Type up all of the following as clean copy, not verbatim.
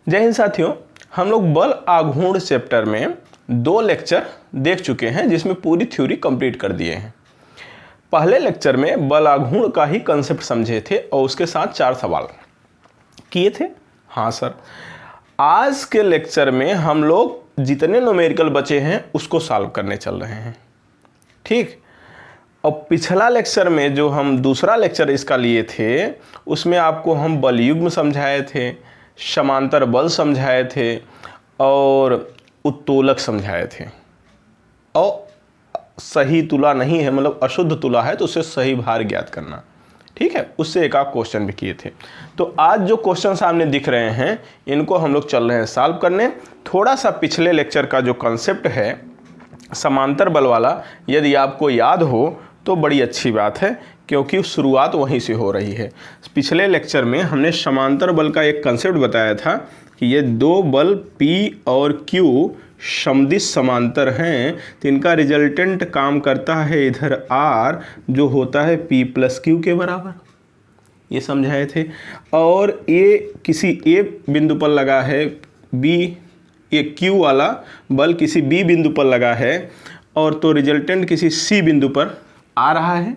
जय हिंद साथियों, हम लोग बल आघूर्ण चैप्टर में 2 लेक्चर देख चुके हैं जिसमें पूरी थ्योरी कंप्लीट कर दिए हैं। पहले लेक्चर में बल आघूर्ण का ही कंसेप्ट समझे थे और उसके साथ 4 सवाल किए थे। हाँ सर, आज के लेक्चर में हम लोग जितने न्यूमेरिकल बचे हैं उसको सॉल्व करने चल रहे हैं। ठीक, और पिछला लेक्चर में जो हम दूसरा लेक्चर इसका लिए थे उसमें आपको हम बल युग्म समझाए थे, समांतर बल समझाए थे और उत्तोलक समझाए थे। और सही तुला नहीं है, मतलब अशुद्ध तुला है तो उससे सही भार ज्ञात करना। ठीक है, उससे एक आध क्वेश्चन भी किए थे। तो आज जो क्वेश्चन सामने दिख रहे हैं इनको हम लोग चल रहे हैं सॉल्व करने। थोड़ा सा पिछले लेक्चर का जो कॉन्सेप्ट है समांतर बल वाला, यदि आपको याद हो तो बड़ी अच्छी बात है क्योंकि शुरुआत वहीं से हो रही है। पिछले लेक्चर में हमने समांतर बल का एक कंसेप्ट बताया था कि ये 2 बल P और Q समदिश समांतर हैं तो इनका रिजल्टेंट काम करता है इधर R, जो होता है P + Q के बराबर, ये समझाए थे। और ये किसी A बिंदु पर लगा है, ये Q वाला बल किसी B बिंदु पर लगा है और तो रिजल्टेंट किसी C बिंदु पर आ रहा है।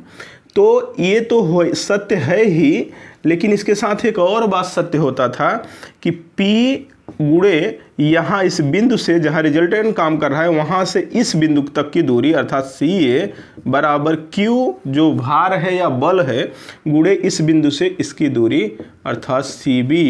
तो ये तो सत्य है ही, लेकिन इसके साथ एक और बात सत्य होता था कि P गुणे यहाँ इस बिंदु से जहाँ रिजल्टेंट काम कर रहा है वहाँ से इस बिंदु तक की दूरी अर्थात CA बराबर Q जो भार है या बल है गुणे इस बिंदु से इसकी दूरी अर्थात CB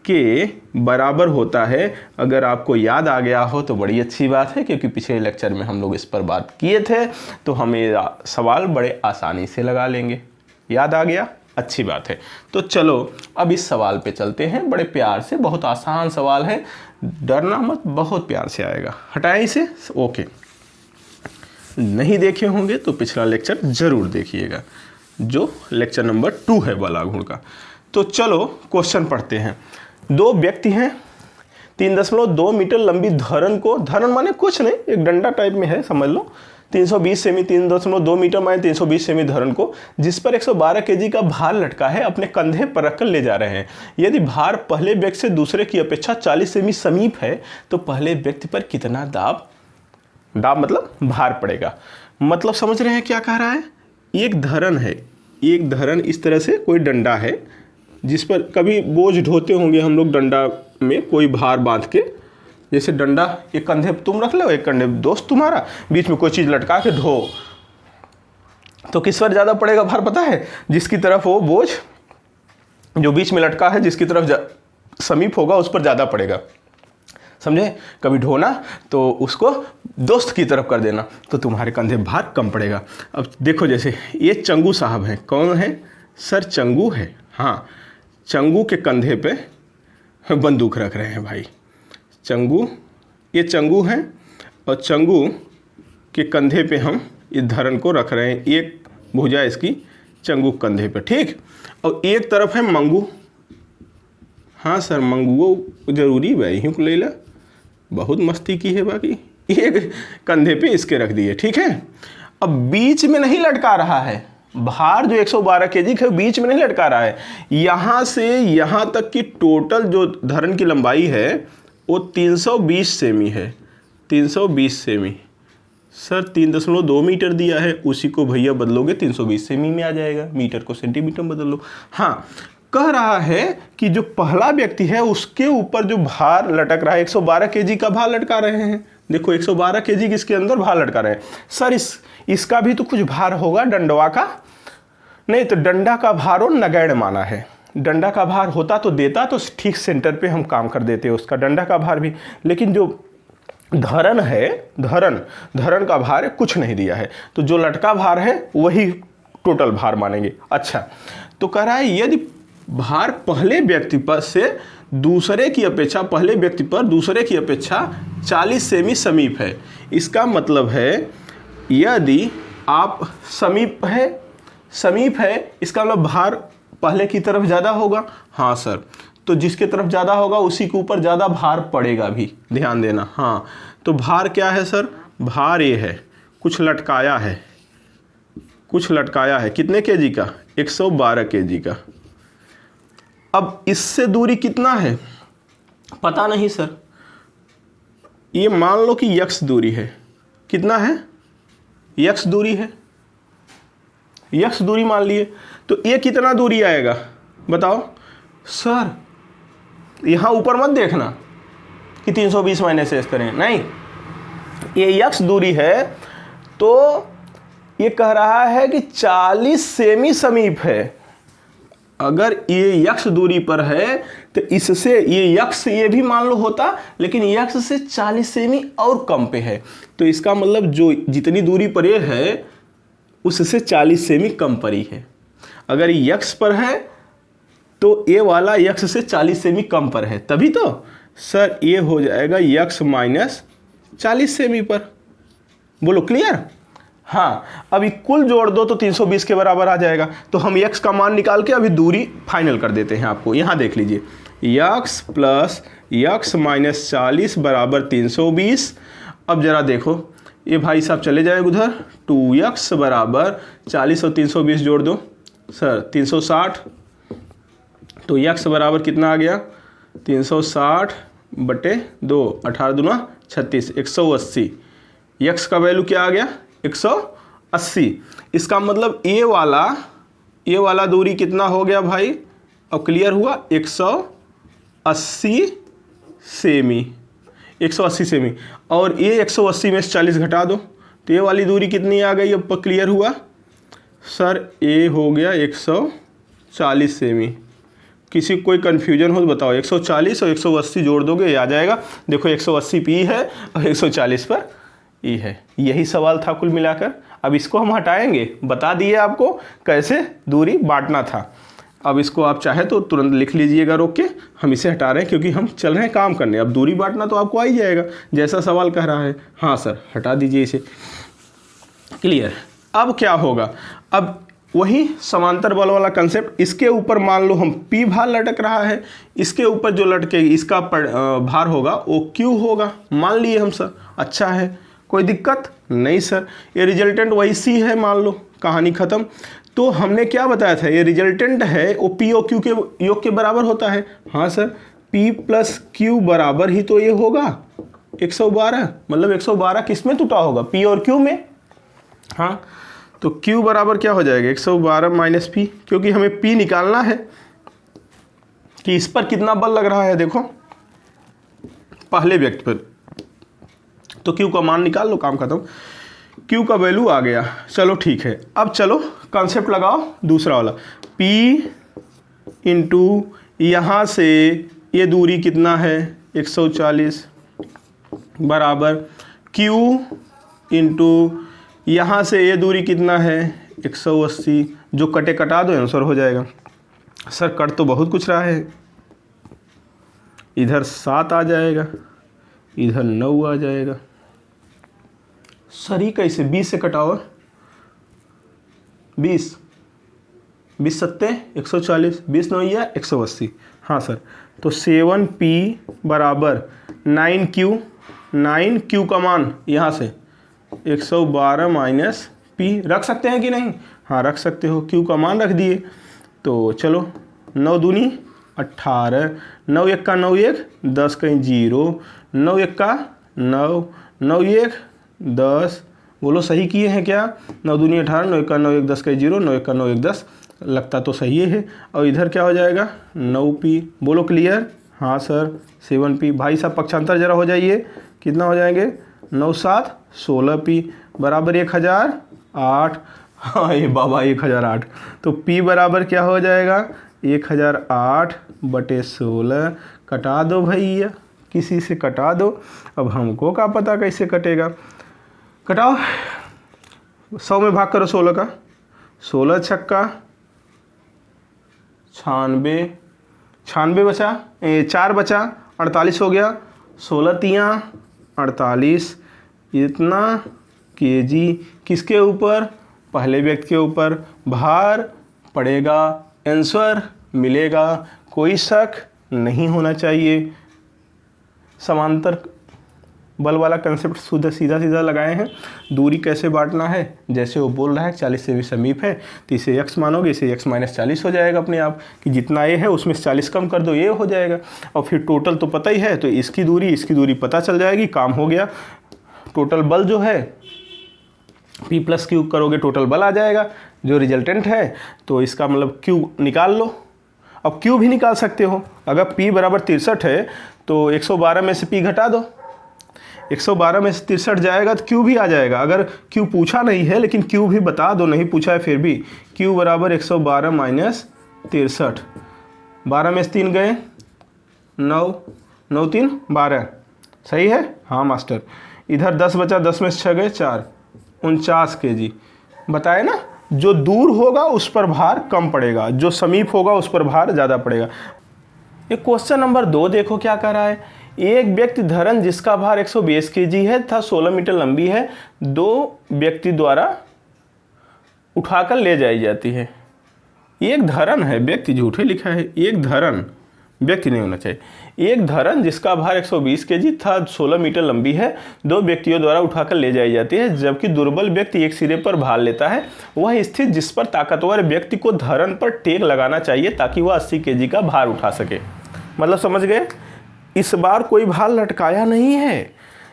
के बराबर होता है। अगर आपको याद आ गया हो तो बड़ी अच्छी बात है क्योंकि पिछले लेक्चर में हम लोग इस पर बात किए थे, तो हम ये सवाल बड़े आसानी से लगा लेंगे। याद आ गया, अच्छी बात है। तो चलो अब इस सवाल पे चलते हैं। बड़े प्यार से, बहुत आसान सवाल है, डरना मत, बहुत प्यार से आएगा। हटाएं इसे। ओके, नहीं देखे होंगे तो पिछला लेक्चर जरूर देखिएगा जो लेक्चर नंबर 2 है बल आघूर्ण का। तो चलो क्वेश्चन पढ़ते हैं। 2 व्यक्ति हैं, 3.2 मीटर लंबी धरन को, धरन माने कुछ नहीं, एक डंडा टाइप में है समझ लो, 320 सेमी, 3.2 मीटर माने 320 सेमी धरन को, जिस पर 112 केजी का भार लटका है, अपने कंधे पर रखकर ले जा रहे हैं। यदि भार पहले व्यक्ति से दूसरे की अपेक्षा 40 सेमी समीप है तो पहले व्यक्ति पर कितना दाब मतलब भार पड़ेगा। मतलब समझ रहे हैं क्या कह रहा है? एक धरन है, एक धरन इस तरह से कोई डंडा है जिस पर कभी बोझ ढोते होंगे हम लोग, डंडा में कोई भार बांध के, जैसे डंडा एक कंधे तुम रख लो, एक कंधे दोस्त तुम्हारा, बीच में कोई चीज़ लटका के ढो, तो किस पर ज़्यादा पड़ेगा भार पता है? जिसकी तरफ वो बोझ जो बीच में लटका है जिसकी तरफ समीप होगा उस पर ज़्यादा पड़ेगा। समझे? कभी ढोना तो उसको दोस्त की तरफ कर देना तो तुम्हारे कंधे भार कम पड़ेगा। अब देखो, जैसे ये चंगू साहब हैं। कौन है सर? चंगू है। हाँ, चंगू के कंधे पे बंदूक रख रहे हैं भाई। चंगू, ये चंगू हैं और चंगू के कंधे पे हम इस धरन को रख रहे हैं। एक भुजा इसकी चंगू कंधे पे, ठीक। और एक तरफ है मंगू। हाँ सर, मंगू जरूरी भाई, यूँ ले ला, बहुत मस्ती की है। बाकी एक कंधे पे इसके रख दिए, ठीक है। अब बीच में नहीं लटका रहा है भार, जो 112 केजी है बीच में नहीं लटका रहा है। यहाँ से यहाँ तक की टोटल जो धरन की लंबाई है वो 320 सेमी है। 320 सेमी सर, 3.2 मीटर दिया है, उसी को भैया बदलोगे 320 सेमी में आ जाएगा। मीटर को सेंटीमीटर में बदल लो। हाँ, कह रहा है कि जो पहला व्यक्ति है उसके ऊपर जो भार लटक रहा है, 112 केजी का भार लटका रहे हैं। देखो 112 केजी किसके अंदर भार लटका रहे हैं। सर इसका भी तो कुछ भार होगा डंडवा का। नहीं तो डंडा का भार और नगण्य माना है। डंडा का भार होता तो देता तो ठीक सेंटर पे हम काम कर देते उसका, डंडा का भार भी। लेकिन जो धरन है, धरन का भार कुछ नहीं दिया है, तो जो लटका भार है वही टोटल भार मानेंगे। अच्छा, तो कह रहा है यदि भार पहले व्यक्ति पर से दूसरे की अपेक्षा, पहले व्यक्ति पर दूसरे की अपेक्षा 40 सेमी समीप है। इसका मतलब है यदि आप समीप है, इसका मतलब भार पहले की तरफ ज़्यादा होगा। हाँ सर, तो जिसके तरफ ज़्यादा होगा उसी के ऊपर ज़्यादा भार पड़ेगा भी, ध्यान देना। हाँ, तो भार क्या है सर? भार ये है, कुछ लटकाया है। कितने केजी का? 112 केजी का। अब इससे दूरी कितना है? पता नहीं सर। ये मान लो कि x दूरी है, कितना है, x दूरी है, x दूरी मान लिए, तो ये कितना दूरी आएगा बताओ सर। यहाँ ऊपर मत देखना कि 320 माइनस एस करें, नहीं, ये x दूरी है, तो ये कह रहा है कि 40 सेमी समीप है। अगर ये x दूरी पर है तो इससे ये x ये भी मान लो होता, लेकिन x से 40 सेमी और कम पे है, तो इसका मतलब जो जितनी दूरी पर ये है उससे 40 सेमी कम पर ही है। अगर ये x पर है तो ये वाला x से 40 सेमी कम पर है, तभी तो सर ये हो जाएगा x माइनस 40 सेमी पर। बोलो क्लियर। हाँ, अभी कुल जोड़ दो तो 320 के बराबर आ जाएगा। तो हम x का मान निकाल के अभी दूरी फाइनल कर देते हैं आपको। यहाँ देख लीजिए, x प्लस x माइनस 40 बराबर 320। अब जरा देखो, ये भाई साहब चले जाए उधर, 2x बराबर 40 और 320 जोड़ दो सर 360। तो x बराबर कितना आ गया, 360 बटे 2, 18 दूना 36, 180। x का वैल्यू क्या आ गया, 180। इसका मतलब ये वाला दूरी कितना हो गया भाई, अब क्लियर हुआ, 180 सेमी, 180 सेमी। और ये 180 में से 40 घटा दो तो ये वाली दूरी कितनी आ गई, अब क्लियर हुआ सर, ये हो गया 140 सेमी। किसी कोई कन्फ्यूजन हो तो बताओ, 140 और 180 जोड़ दोगे ये आ जाएगा। देखो 180 पी है और 140 पर ई है। यही सवाल था कुल मिलाकर। अब इसको हम हटाएंगे, बता दिए आपको कैसे दूरी बांटना था। अब इसको आप चाहे तो तुरंत लिख लीजिएगा रोक के, हम इसे हटा रहे हैं क्योंकि हम चल रहे हैं काम करने। अब दूरी बांटना तो आपको आ ही जाएगा जैसा सवाल कह रहा है। हाँ सर, हटा दीजिए इसे। क्लियर। अब क्या होगा, अब वही समांतर बल वाला कंसेप्ट, इसके ऊपर मान लो हम P भार लटक रहा है, इसके ऊपर जो लटके इसका भार होगा वो Q होगा, मान लिए हम सर। अच्छा है, कोई दिक्कत नहीं सर। ये रिजल्टेंट वही C है, मान लो, कहानी ख़त्म। तो हमने क्या बताया था, ये रिजल्टेंट है वो P और Q के योग के बराबर होता है। हाँ सर, P प्लस Q बराबर ही तो ये होगा 112, मतलब 112 किस में टूटा होगा, P और Q में। हाँ, तो Q बराबर क्या हो जाएगा, 112 माइनस P, क्योंकि हमें P निकालना है कि इस पर कितना बल लग रहा है। देखो पहले व्यक्ति पर, तो Q का मान निकाल लो, काम खत्म। Q का वैल्यू आ गया, चलो ठीक है। अब चलो कॉन्सेप्ट लगाओ दूसरा वाला, P इंटू यहाँ से ये दूरी कितना है 140 बराबर Q इंटू यहाँ से ये दूरी कितना है 180। जो कटे कटा दो आंसर हो जाएगा। सर कट तो बहुत कुछ रहा है, इधर 7 आ जाएगा, इधर 9 आ जाएगा। सर ही कैसे, 20 से कटाओ, 20 सत्ते 140, 20 9 या 180। हाँ सर, तो 7P बराबर 9Q, 9Q का मान यहाँ से 112 माइनस P रख सकते हैं कि नहीं। हाँ रख सकते हो, Q का मान रख दिए। तो चलो 9 दूनी 18, 9 एक का 9 1, 10 कहीं 0, 9 एक का 9, 9 1 10। बोलो सही किए हैं क्या, 9 दूनी 18, 9 एक का 9 1, 10 कहीं 0, 9 एक का 9 1 10, लगता तो सही है। और इधर क्या हो जाएगा 9P। बोलो क्लियर। हाँ सर 7P। भाई साहब पक्षांतर जरा हो जाइए, कितना हो जाएंगे 9 7 16P बराबर 1008। हाँ ये बाबा 1008। तो P बराबर क्या हो जाएगा 1008 बटे 16। कटा दो भैया, किसी से कटा दो। अब हमको क्या पता कैसे कटेगा, कटाओ। 100 में भाग करो 16 का, 16 छक्का 96, 96 बचा, 4 बचा, 48 हो गया, 16 तियाँ 48। इतना केजी किसके ऊपर, पहले व्यक्ति के ऊपर। भार पड़ेगा, आंसर मिलेगा, कोई शक नहीं होना चाहिए। समांतर बल वाला कंसेप्ट सीधा सीधा लगाए हैं। दूरी कैसे बांटना है, जैसे वो बोल रहा है 40 से भी समीप है तो इसे x मानोगे, इसे x - 40 हो जाएगा अपने आप, कि जितना a है उसमें से 40 कम कर दो ये हो जाएगा। और फिर टोटल तो पता ही है, तो इसकी दूरी पता चल जाएगी, काम हो गया। टोटल बल जो है P + Q करोगे टोटल बल आ जाएगा जो रिजल्टेंट है, तो इसका मतलब Q निकाल लो। अब Q भी निकाल सकते हो, अगर P बराबर 63 है तो 112 में से P घटा दो, 112 में से 63 जाएगा तो Q भी आ जाएगा। अगर Q पूछा नहीं है लेकिन Q भी बता दो, नहीं पूछा है फिर भी, Q बराबर 112 - 63, 12 में से 3 गए 9, 9 3 12, सही है। हाँ मास्टर, इधर 10 बचा, 10 में से 6 गए 4, 49 kg। बताए ना, जो दूर होगा उस पर भार कम पड़ेगा, जो समीप होगा उस पर भार ज़्यादा पड़ेगा। ये क्वेश्चन नंबर 2 देखो क्या कर रहा है। एक व्यक्ति धरन जिसका भार 120 kg है तथा 16 मीटर लंबी है, 2 व्यक्ति द्वारा उठाकर ले जाई जाती है। एक धरन है, व्यक्ति झूठे लिखा है, एक धरन, व्यक्ति नहीं होना चाहिए। एक धरन जिसका भार 120 kg था, 16 मीटर लंबी है, 2 व्यक्तियों द्वारा उठाकर ले जाई जाती है, जबकि दुर्बल व्यक्ति एक सिरे पर भार लेता है। वह स्थित जिस पर ताकतवर व्यक्ति को धरन पर टेक लगाना चाहिए ताकि वह 80 kg का भार उठा सके। मतलब समझ गए, इस बार कोई भार लटकाया नहीं है,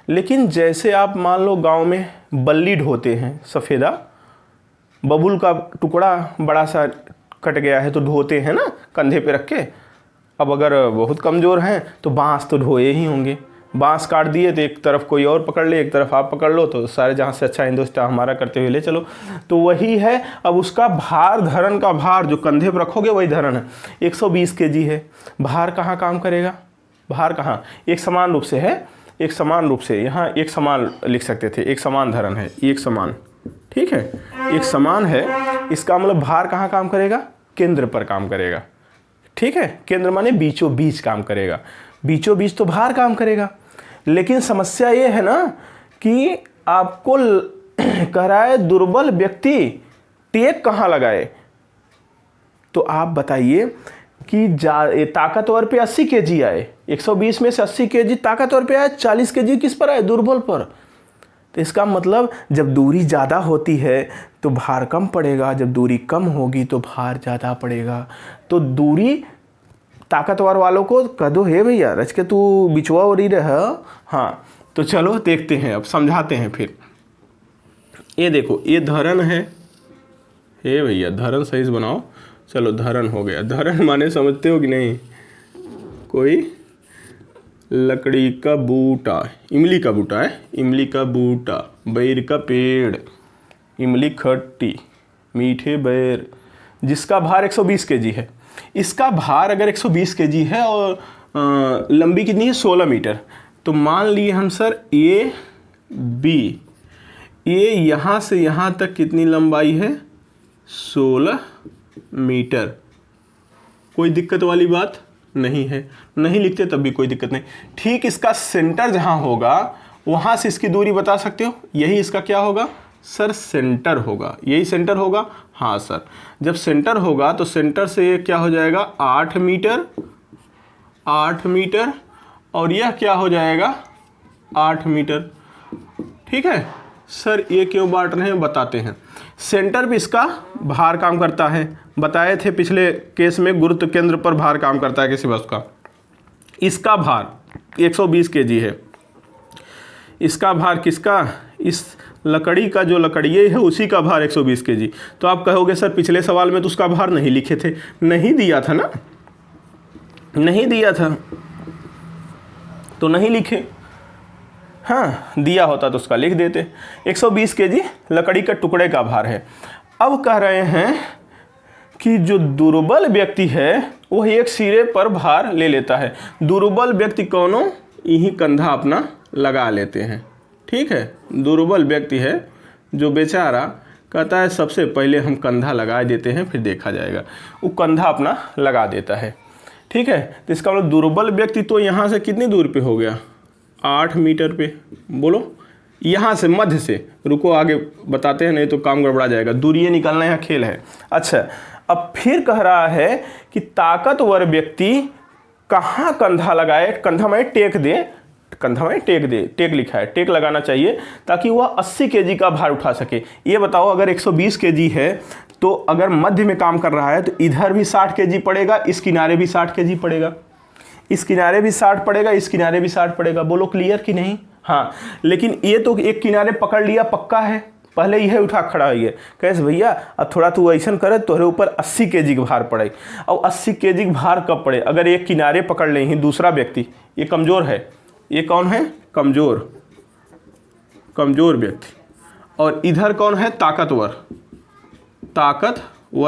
लेकिन जैसे आप मान लो गाँव में बल्ली ढोते हैं, सफ़ेदा बबूल का टुकड़ा बड़ा सा कट गया है तो ढोते हैं ना कंधे पे रख के। अब अगर बहुत कमज़ोर हैं तो बांस तो ढोए ही होंगे, बांस काट दिए तो एक तरफ कोई और पकड़ ले, एक तरफ आप पकड़ लो, तो सारे जहाँ से अच्छा हिंदुस्तान हमारा करते हुए ले चलो। तो वही है, अब उसका भार, धरन का भार जो कंधे पर रखोगे वही धरन है। 120 kg है, भार कहाँ काम करेगा, भार कहाँ, एक समान रूप से है, एक समान रूप से, यहाँ एक समान लिख सकते थे, एक समान धरन है, एक समान, ठीक है, एक समान है। इसका मतलब भार कहाँ काम करेगा, केंद्र पर काम करेगा, ठीक है। केंद्र माने बीचों बीच काम करेगा, बीचों बीच तो भार काम करेगा। लेकिन समस्या ये है ना कि आपको कह रहा है दुर्बल व्यक्ति टेक कहाँ लगाए, तो आप बताइए कि ताकतवर पे 80 kg आए, 120 में से 80 kg ताकतवर पे आए, 40 kg किस पर आए, दुर्बल पर। तो इसका मतलब जब दूरी ज़्यादा होती है तो भार कम पड़ेगा, जब दूरी कम होगी तो भार ज़्यादा पड़ेगा। तो दूरी ताकतवर वालों को कह दो, हे भैया रच के तू बिचवा उड़ी रहा। हाँ तो चलो देखते हैं, अब समझाते हैं फिर। ये देखो, ये धरन है, हे भैया धरन सही से बनाओ, चलो धरन हो गया। धरन माने समझते हो कि नहीं, कोई लकड़ी का बूटा, इमली का बूटा है, इमली का बूटा, बैर का पेड़, इमली खट्टी, मीठे बैर, जिसका भार 120 kg है। इसका भार अगर 120 kg है और लंबी कितनी है, 16 मीटर, तो मान लिए हम सर ए बी, ये यहाँ से यहाँ तक कितनी लंबाई है, 16 मीटर। कोई दिक्कत वाली बात नहीं है, नहीं लिखते तब भी कोई दिक्कत नहीं। ठीक इसका सेंटर जहाँ होगा वहाँ से इसकी दूरी बता सकते हो, यही इसका क्या होगा सर, सेंटर होगा, यही सेंटर होगा। हाँ सर, जब सेंटर होगा तो सेंटर से ये क्या हो जाएगा, 8 मीटर, 8 मीटर, और यह क्या हो जाएगा 8 मीटर, ठीक है सर। ये क्यों बांट रहे हैं बताते हैं। सेंटर पे इसका भार काम करता है, बताए थे पिछले केस में, गुरुत्व केंद्र पर भार काम करता है किसी वस्तु का। इसका भार 120 kg है, इसका भार किसका, इस लकड़ी का जो लकड़िए है उसी का भार 120 kg। तो आप कहोगे सर पिछले सवाल में तो उसका भार नहीं लिखे थे, नहीं दिया था ना, नहीं दिया था तो नहीं लिखे, हाँ दिया होता तो उसका लिख देते। 120 kg लकड़ी का टुकड़े का भार है। अब कह रहे हैं कि जो दुर्बल व्यक्ति है वह एक सिरे पर भार ले लेता है। दुर्बल व्यक्ति कौनो, यही कंधा अपना लगा लेते हैं, ठीक है। दुर्बल व्यक्ति है जो बेचारा कहता है सबसे पहले हम कंधा लगा देते हैं फिर देखा जाएगा, वो कंधा अपना लगा देता है, ठीक है। तो इसका मतलब दुर्बल व्यक्ति तो यहाँ से कितनी दूर पे हो गया, 8 मीटर पे, बोलो यहाँ से मध्य से, रुको आगे बताते हैं नहीं तो काम गड़बड़ा जाएगा, दूरियाँ निकालना यहाँ खेल है। अच्छा अब फिर कह रहा है कि ताकतवर व्यक्ति कहाँ कंधा लगाए, कंधा में टेक दे, कंधा में टेक लिखा है, टेक लगाना चाहिए ताकि वह 80 केजी का भार उठा सके। ये बताओ अगर 120 केजी है तो अगर मध्य में काम कर रहा है तो इधर भी 60 केजी पड़ेगा, इस किनारे भी 60 केजी पड़ेगा, इस किनारे भी 60 पड़ेगा, इस किनारे भी 60 पड़ेगा। बोलो क्लियर कि नहीं? हाँ, लेकिन ये तो एक किनारे पकड़ लिया पक्का है, पहले यह उठा खड़ा है। कैसे भैया अब थोड़ा तू ऐसा करे तोहरे ऊपर 80 केजी का भार पड़े। और 80 केजी का भार कब पड़े? अगर एक किनारे पकड़ ले ही दूसरा व्यक्ति, ये कमज़ोर है, ये कौन है? कमज़ोर व्यक्ति, और इधर कौन है? ताकतवर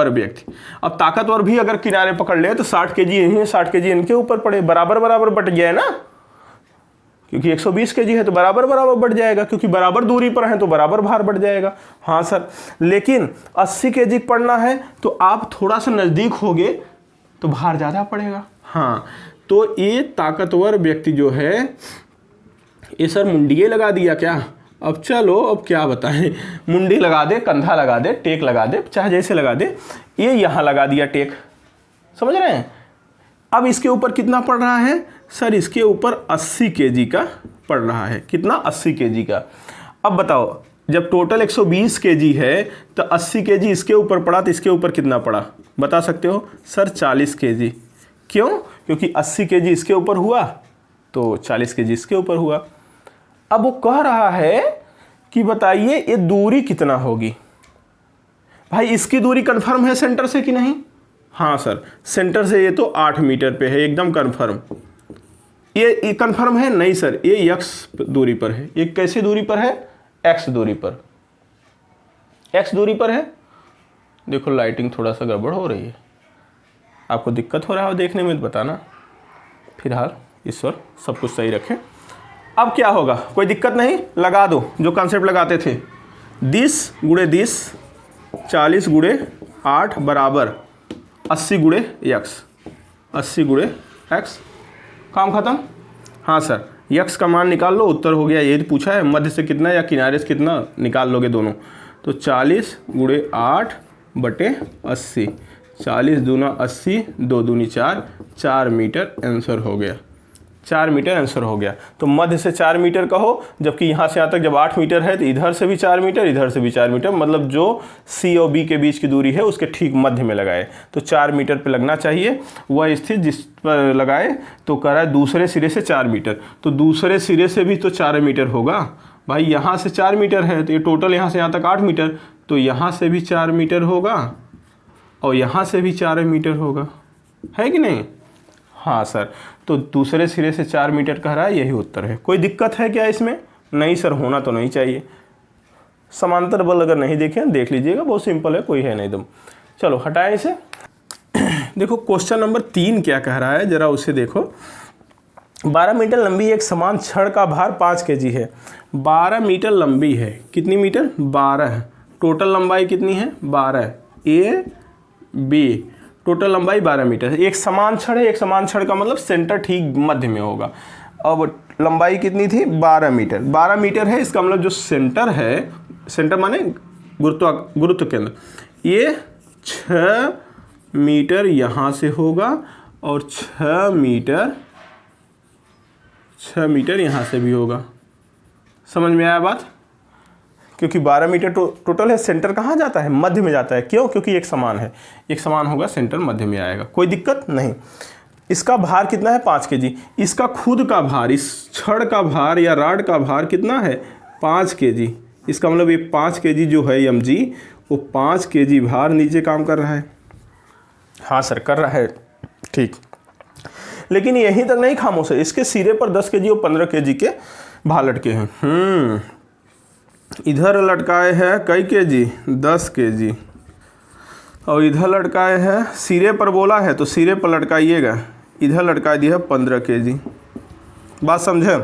व्यक्ति। अब ताकतवर भी अगर किनारे पकड़ ले तो 60 केजी यहीं, 60 केजी इनके ऊपर पड़े, बराबर बराबर बट गया है ना, क्योंकि 120 केजी है तो बराबर बराबर बढ़ जाएगा, क्योंकि बराबर दूरी पर है तो बराबर भार बढ़ जाएगा। हाँ सर, लेकिन 80 केजी पड़ना है तो आप थोड़ा सा नज़दीक होगे तो भार ज़्यादा पड़ेगा। हाँ, तो ये ताकतवर व्यक्ति जो है, ये सर मुंडिये लगा दिया क्या? अब चलो अब क्या बताएं, मुंडी लगा दे, कंधा लगा दे, टेक लगा दे, चाहे जैसे लगा दे। ये यहाँ लगा दिया टेक, समझ रहे हैं? अब इसके ऊपर कितना पड़ रहा है? सर इसके ऊपर 80 केजी का पड़ रहा है। कितना? 80 केजी का। अब बताओ जब टोटल 120 केजी है तो 80 केजी इसके ऊपर पड़ा तो इसके ऊपर कितना पड़ा? बता सकते हो? Sir 40 KG. क्यों? क्योंकि 80 केजी इसके ऊपर हुआ तो 40 केजी इसके ऊपर हुआ। अब वो कह रहा है कि बताइए ये दूरी कितना होगी। भाई इसकी दूरी कन्फर्म है सेंटर से कि नहीं? हाँ सर, सेंटर से ये तो 8 मीटर पे है, एकदम कन्फर्म। ये कन्फर्म है? नहीं सर, ये x दूरी पर है। ये कैसी दूरी पर है? x दूरी पर, x दूरी पर है। देखो लाइटिंग थोड़ा सा गड़बड़ हो रही है, आपको दिक्कत हो रहा है देखने में तो बताना। फिलहाल ईश्वर सब कुछ सही रखे। अब क्या होगा? कोई दिक्कत नहीं, लगा दो जो कॉन्सेप्ट लगाते थे। 10 गुणे 10, 40 गुणे 8 बराबर 80 गुणे x, 80 गुणे x। काम खत्म। हाँ सर, x का मान निकाल लो, उत्तर हो गया। ये पूछा है मध्य से कितना या किनारे से कितना, निकाल लोगे दोनों। तो 40 गुणे 8 बटे 80, 40 दूना 80, 2 दूनी 4, 4 मीटर आंसर हो गया। 4 मीटर आंसर हो गया। तो मध्य से 4 मीटर कहो, जबकि यहाँ से यहाँ तक जब 8 मीटर है तो इधर से भी 4 मीटर, इधर से भी 4 मीटर, मतलब जो C और B के बीच की दूरी है उसके ठीक मध्य में लगाए तो 4 मीटर पे लगना चाहिए। वह स्थित जिस पर लगाए तो कह रहा है दूसरे सिरे से 4 मीटर, तो दूसरे सिरे से भी तो 4 मीटर होगा। भाई यहाँ से 4 मीटर है तो ये टोटल यहाँ से यहाँ तक 8 मीटर, तो यहाँ से भी 4 मीटर होगा और यहाँ से भी 4 मीटर होगा, है कि नहीं? हाँ सर, तो दूसरे सिरे से 4 मीटर कह रहा है, यही उत्तर है। कोई दिक्कत है क्या इसमें? नहीं सर, होना तो नहीं चाहिए। समांतर बल अगर नहीं देखें देख लीजिएगा, बहुत सिंपल है, कोई है नहीं एकदम। चलो हटाएं इसे। देखो क्वेश्चन नंबर 3 क्या कह रहा है, जरा उसे देखो। 12 मीटर लंबी एक समान छड़ का भार 5 केजी है। 12 मीटर लंबी है, कितनी मीटर? 12। टोटल लंबाई कितनी है? 12। ए बी, टोटल लंबाई 12 मीटर है। एक समान छड़ है, एक समान छड़ का मतलब सेंटर ठीक मध्य में होगा। अब लंबाई कितनी थी? 12 मीटर। 12 मीटर है, इसका मतलब जो सेंटर है, सेंटर माने गुरुत्व केंद्र, ये 6 मीटर यहाँ से होगा और 6 मीटर यहाँ से भी होगा। समझ में आया बात? क्योंकि 12 मीटर टोटल है, सेंटर कहाँ जाता है? मध्य में जाता है। क्यों? क्योंकि एक समान है, एक समान होगा, सेंटर मध्य में आएगा। कोई दिक्कत नहीं। इसका भार कितना है? 5 केजी। इसका खुद का भार, इस छड़ का भार या राड का भार कितना है? 5 केजी। इसका मतलब ये 5 केजी जो है mg, वो 5 केजी भार नीचे काम कर रहा है। हाँ सर, कर रहा है, ठीक। लेकिन यहीं तक नहीं खामोश है, इसके सिरे पर 10 केजी और 15 केजी के भार लटके हैं। इधर लटकाए हैं कई केजी? 10 केजी। और इधर लटकाए हैं, सिरे पर बोला है तो सिरे पर लटकाइएगा, इधर लटका दिया है 15 केजी। बात समझे?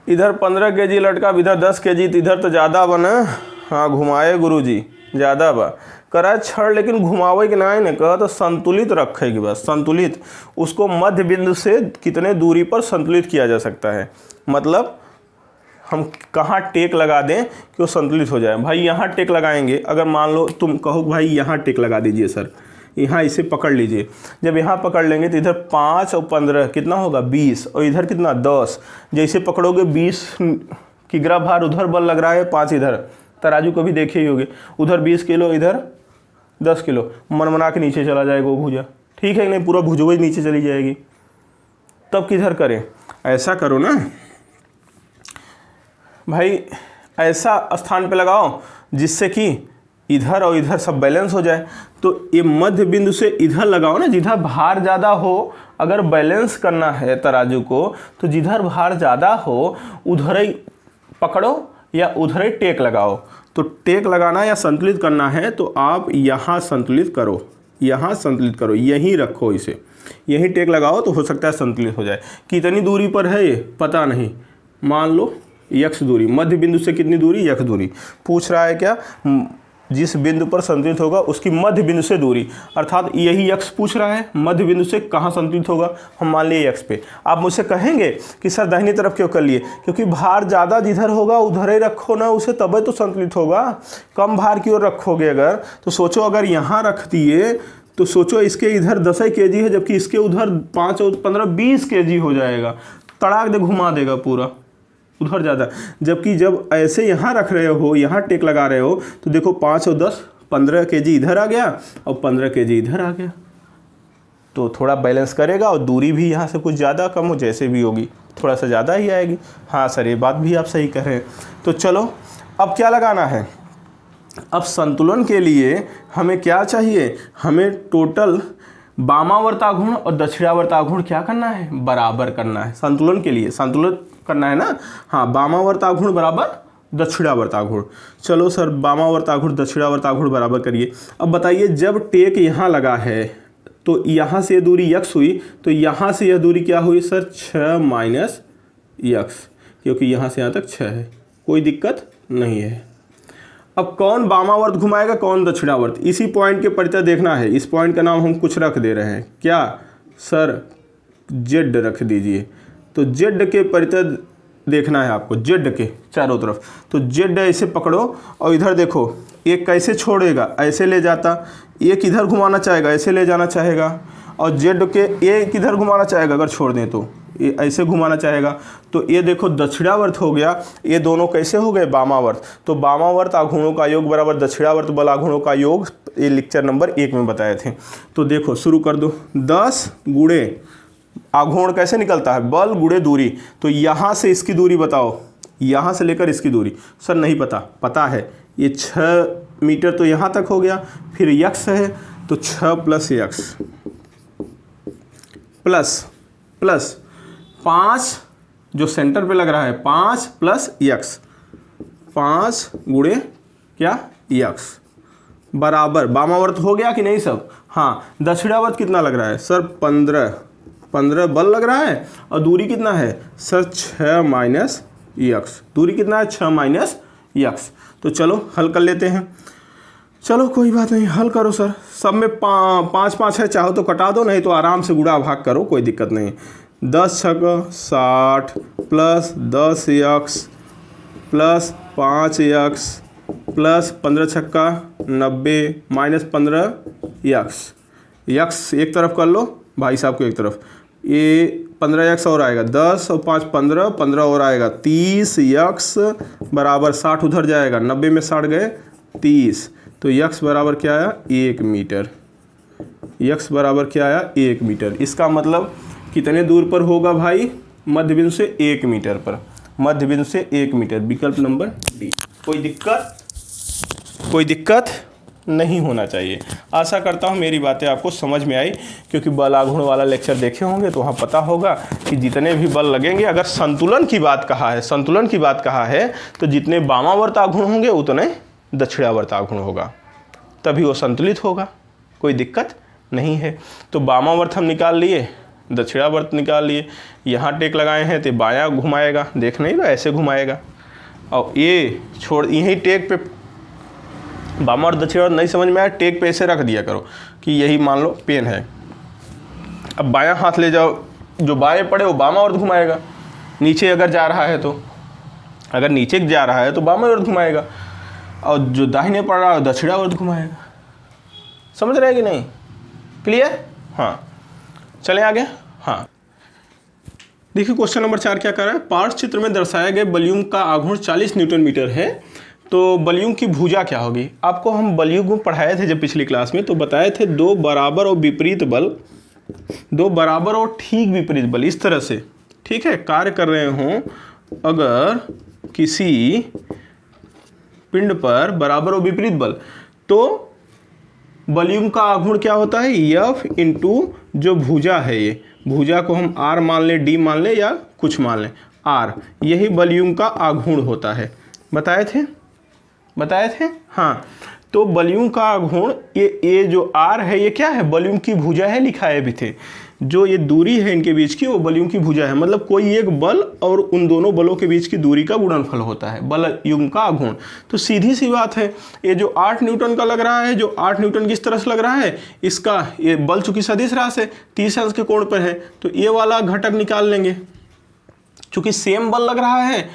इधर 15 केजी लटका, इधर 10 केजी, तो इधर तो ज़्यादा बना। हाँ, घुमाए गुरुजी, ज़्यादा बा करा छड़, लेकिन घुमावे के ना कहा तो संतुलित रखेगी बस, संतुलित। उसको मध्य बिंदु से कितने दूरी पर संतुलित किया जा सकता है, मतलब हम कहाँ टेक लगा दें कि वो संतुलित हो जाए। भाई यहाँ टेक लगाएंगे, अगर मान लो तुम कहो भाई यहाँ टेक लगा दीजिए सर, यहाँ इसे पकड़ लीजिए। जब यहाँ पकड़ लेंगे तो इधर 5 और 15 कितना होगा 20, और इधर कितना 10। जैसे पकड़ोगे 20 की ग्राफ भार उधर बल लग रहा है, 5 इधर, तराजू को भी देखे ही होगे, उधर 20 किलो इधर 10 किलो, मनमना के नीचे चला जाएगा वो भुजा, ठीक है नहीं, पूरा भुजोज नीचे चली जाएगी। तब किधर करें, ऐसा करो ना भाई, ऐसा स्थान पे लगाओ जिससे कि इधर और इधर सब बैलेंस हो जाए। तो ये मध्य बिंदु से इधर लगाओ ना, जिधर भार ज़्यादा हो। अगर बैलेंस करना है तराजू को तो जिधर भार ज़्यादा हो उधर ही पकड़ो या उधर ही टेक लगाओ। तो टेक लगाना या संतुलित करना है तो आप यहाँ संतुलित करो, यहाँ संतुलित करो, यहीं रखो इसे, यहीं टेक लगाओ तो हो सकता है संतुलित हो जाए। कितनी दूरी पर है ये पता नहीं, मान लो यक्स दूरी, मध्य बिंदु से कितनी दूरी, यक्स दूरी पूछ रहा है क्या, जिस बिंदु पर संतुलित होगा उसकी मध्य बिंदु से दूरी, अर्थात यही यक्स पूछ रहा है, मध्य बिंदु से कहाँ संतुलित होगा, हम मान लिए यक्स पे। आप मुझसे कहेंगे कि सर दाहिनी तरफ क्यों कर लिए, क्योंकि भार ज़्यादा जिधर होगा उधर ही रखो ना उसे, तब तो संतुलित होगा। कम भार की ओर रखोगे अगर तो सोचो, अगर यहाँ रख दिए तो सोचो इसके इधर 10 kg है जबकि इसके उधर 5 और 15 20 kg हो जाएगा, तड़ाक दे घुमा देगा पूरा उधर ज़्यादा। जबकि जब ऐसे यहाँ रख रहे हो, यहाँ टेक लगा रहे हो तो देखो 5 और 10 15 kg इधर आ गया और 15 kg इधर आ गया, तो थोड़ा बैलेंस करेगा और दूरी भी यहाँ से कुछ ज़्यादा कम हो जैसे भी होगी थोड़ा सा ज़्यादा ही आएगी। हाँ सर ये बात भी आप सही कह रहे हैं। तो चलो अब क्या लगाना है, अब संतुलन के लिए हमें क्या चाहिए, हमें टोटल वामावर्त आघूर्ण और दक्षिणावर्त आघूर्ण क्या करना है, बराबर करना है। संतुलन के लिए संतुलन करना है ना, हाँ, वामावर्त आघूर्ण बराबर दक्षिणावर्त आघूर्ण। चलो सर वामावर्त आघूर्ण दक्षिणावर्त आघूर्ण बराबर करिए। अब बताइए जब टेक यहाँ लगा है तो यहाँ से दूरी यक्स हुई, तो यहाँ से यह दूरी क्या हुई सर 6 माइनस यक्स, क्योंकि यहाँ से यहाँ तक 6 है, कोई दिक्कत नहीं है। अब कौन वामावर्त घुमाएगा कौन दक्षिणावर्त, इसी पॉइंट के परितः देखना है। इस पॉइंट का नाम हम कुछ रख दे रहे हैं, क्या सर जेड रख दीजिए। तो जेड के परितः देखना है आपको, जेड के चारों तरफ। तो जेड ऐसे पकड़ो और इधर देखो, एक कैसे छोड़ेगा, ऐसे ले जाता, एक इधर घुमाना चाहेगा ऐसे ले जाना चाहेगा, और जेड के एक इधर घुमाना चाहेगा अगर छोड़ दें तो ये ऐसे घुमाना चाहेगा। तो ये देखो दक्षिणावर्त हो गया, ये दोनों कैसे हो गए वामावर्त। तो वामावर्त आघूर्णों का योग बराबर दक्षिणावर्त बल आघूर्णों का योग, ये लेक्चर नंबर 1 में बताए थे। तो देखो शुरू कर दो, 10 गुणे आघूर्ण कैसे निकलता है, बल गुणे दूरी। तो यहाँ से इसकी दूरी बताओ, यहाँ से लेकर इसकी दूरी, सर नहीं पता, पता है ये 6 मीटर तो यहाँ तक हो गया, फिर यक्स है तो 6 प्लस यक्स प्लस 5 जो सेंटर पे लग रहा है 5 प्लस यक्स, 5 गुणे क्या यक्स बराबर, वामावर्त हो गया कि नहीं सब। हाँ दक्षिणावर्त कितना लग रहा है सर 15 बल लग रहा है, और दूरी कितना है सर 6 माइनस यक्स, दूरी कितना है 6 माइनस यक्स। तो चलो हल कर लेते हैं, चलो कोई बात नहीं हल करो सर। सब में 5 है, चाहो तो कटा दो, नहीं तो आराम से गुणा भाग करो, कोई दिक्कत नहीं। 10 छक्का 60 plus 10 x plus 5 x plus 15 छक्का 90 माइनस 15 यक्स एक तरफ कर लो भाई साहब को एक तरफ, ये 15 यक्स और आएगा, 10 और 5 15 और आएगा 30 यक्स बराबर 60 उधर जाएगा, 90 में 60 गए 30, तो यक्स बराबर क्या आया 1 मीटर, यक्स बराबर क्या आया 1 मीटर। इसका मतलब कितने दूर पर होगा भाई, मध्य बिंदु से 1 मीटर पर, मध्य बिंदु से 1 मीटर, विकल्प नंबर डी। कोई दिक्कत नहीं होना चाहिए। आशा करता हूँ मेरी बातें आपको समझ में आई, क्योंकि बल आघूर्ण वाला लेक्चर देखे होंगे तो वहाँ पता होगा कि जितने भी बल लगेंगे, अगर संतुलन की बात कहा है तो जितने वामावर्त आघूर्ण होंगे उतने दक्षिणावर्त आघूर्ण होगा, तभी वो संतुलित होगा, कोई दिक्कत नहीं है। तो वामावर्त हम निकाल लिए, दक्षिणावर्त निकाल लिए, यहाँ टेक लगाए हैं तो बायां घुमाएगा, देख नहीं रहा ऐसे घुमाएगा, और ये छोड़ यही टेक पे वामा और दक्षिणावर्त नहीं समझ में आया, टेक पे ऐसे रख दिया करो कि यही मान लो पेन है। अब बायां हाथ ले जाओ, जो बाएं पड़े वो वामावर्त घुमाएगा, नीचे अगर जा रहा है तो, अगर नीचे जा रहा है तो वामावर्त घुमाएगा, और जो दाहिने पड़ रहा है दक्षिणावर्त घुमाएगा। समझ रहे हैं कि नहीं, क्लियर? हाँ, चलें आगे। हाँ, देखिए क्वेश्चन नंबर 4 क्या कर रहा है, पार्श्व चित्र में दर्शाया गए बलयूम का आघूर्ण 40 न्यूटन मीटर है, तो बलयूम की भुजा क्या होगी? आपको हम बलयूम पढ़ाए थे जब पिछली क्लास में, तो बताए थे दो बराबर और विपरीत बल, दो बराबर और ठीक विपरीत बल इस तरह से, ठीक है, कार्य कर रहे हों। अगर किसी पिंड पर बराबर और विपरीत बल, तो बलयूम का आघूर्ण क्या होता है, F इंटू जो भुजा है, ये भुजा को हम R मान लें, D मान लें या कुछ मान लें, R, यही बलयूम का आघूर्ण होता है। बताए थे? हाँ, तो बलयूम का आघूर्ण ये जो R है ये क्या है, बलयूम की भुजा है, लिखाए भी थे। जो ये दूरी है इनके बीच की वो बलयूम की भुजा है, मतलब कोई एक बल और उन दोनों बलों के बीच की दूरी का गुणनफल होता है बलयूम का आघूर्ण। तो सीधी सी बात है, ये जो 8 न्यूटन का लग रहा है, जो 8 न्यूटन किस तरह से लग रहा है, इसका ये बल चूंकि सदिश राशि है 30 अंश के कोण पर है, तो ये वाला घटक निकाल लेंगे, चूंकि सेम बल लग रहा है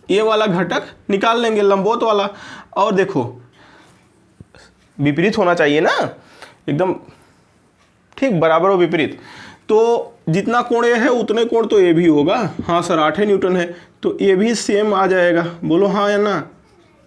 ये वाला घटक निकाल लेंगे, लंबवत वाला। और देखो विपरीत होना चाहिए ना, एकदम ठीक, बराबर और विपरीत, तो जितना कोण ये है उतने कोण तो ये भी होगा। हाँ सर 8 न्यूटन है, तो ये भी सेम आ जाएगा, बोलो हाँ या ना,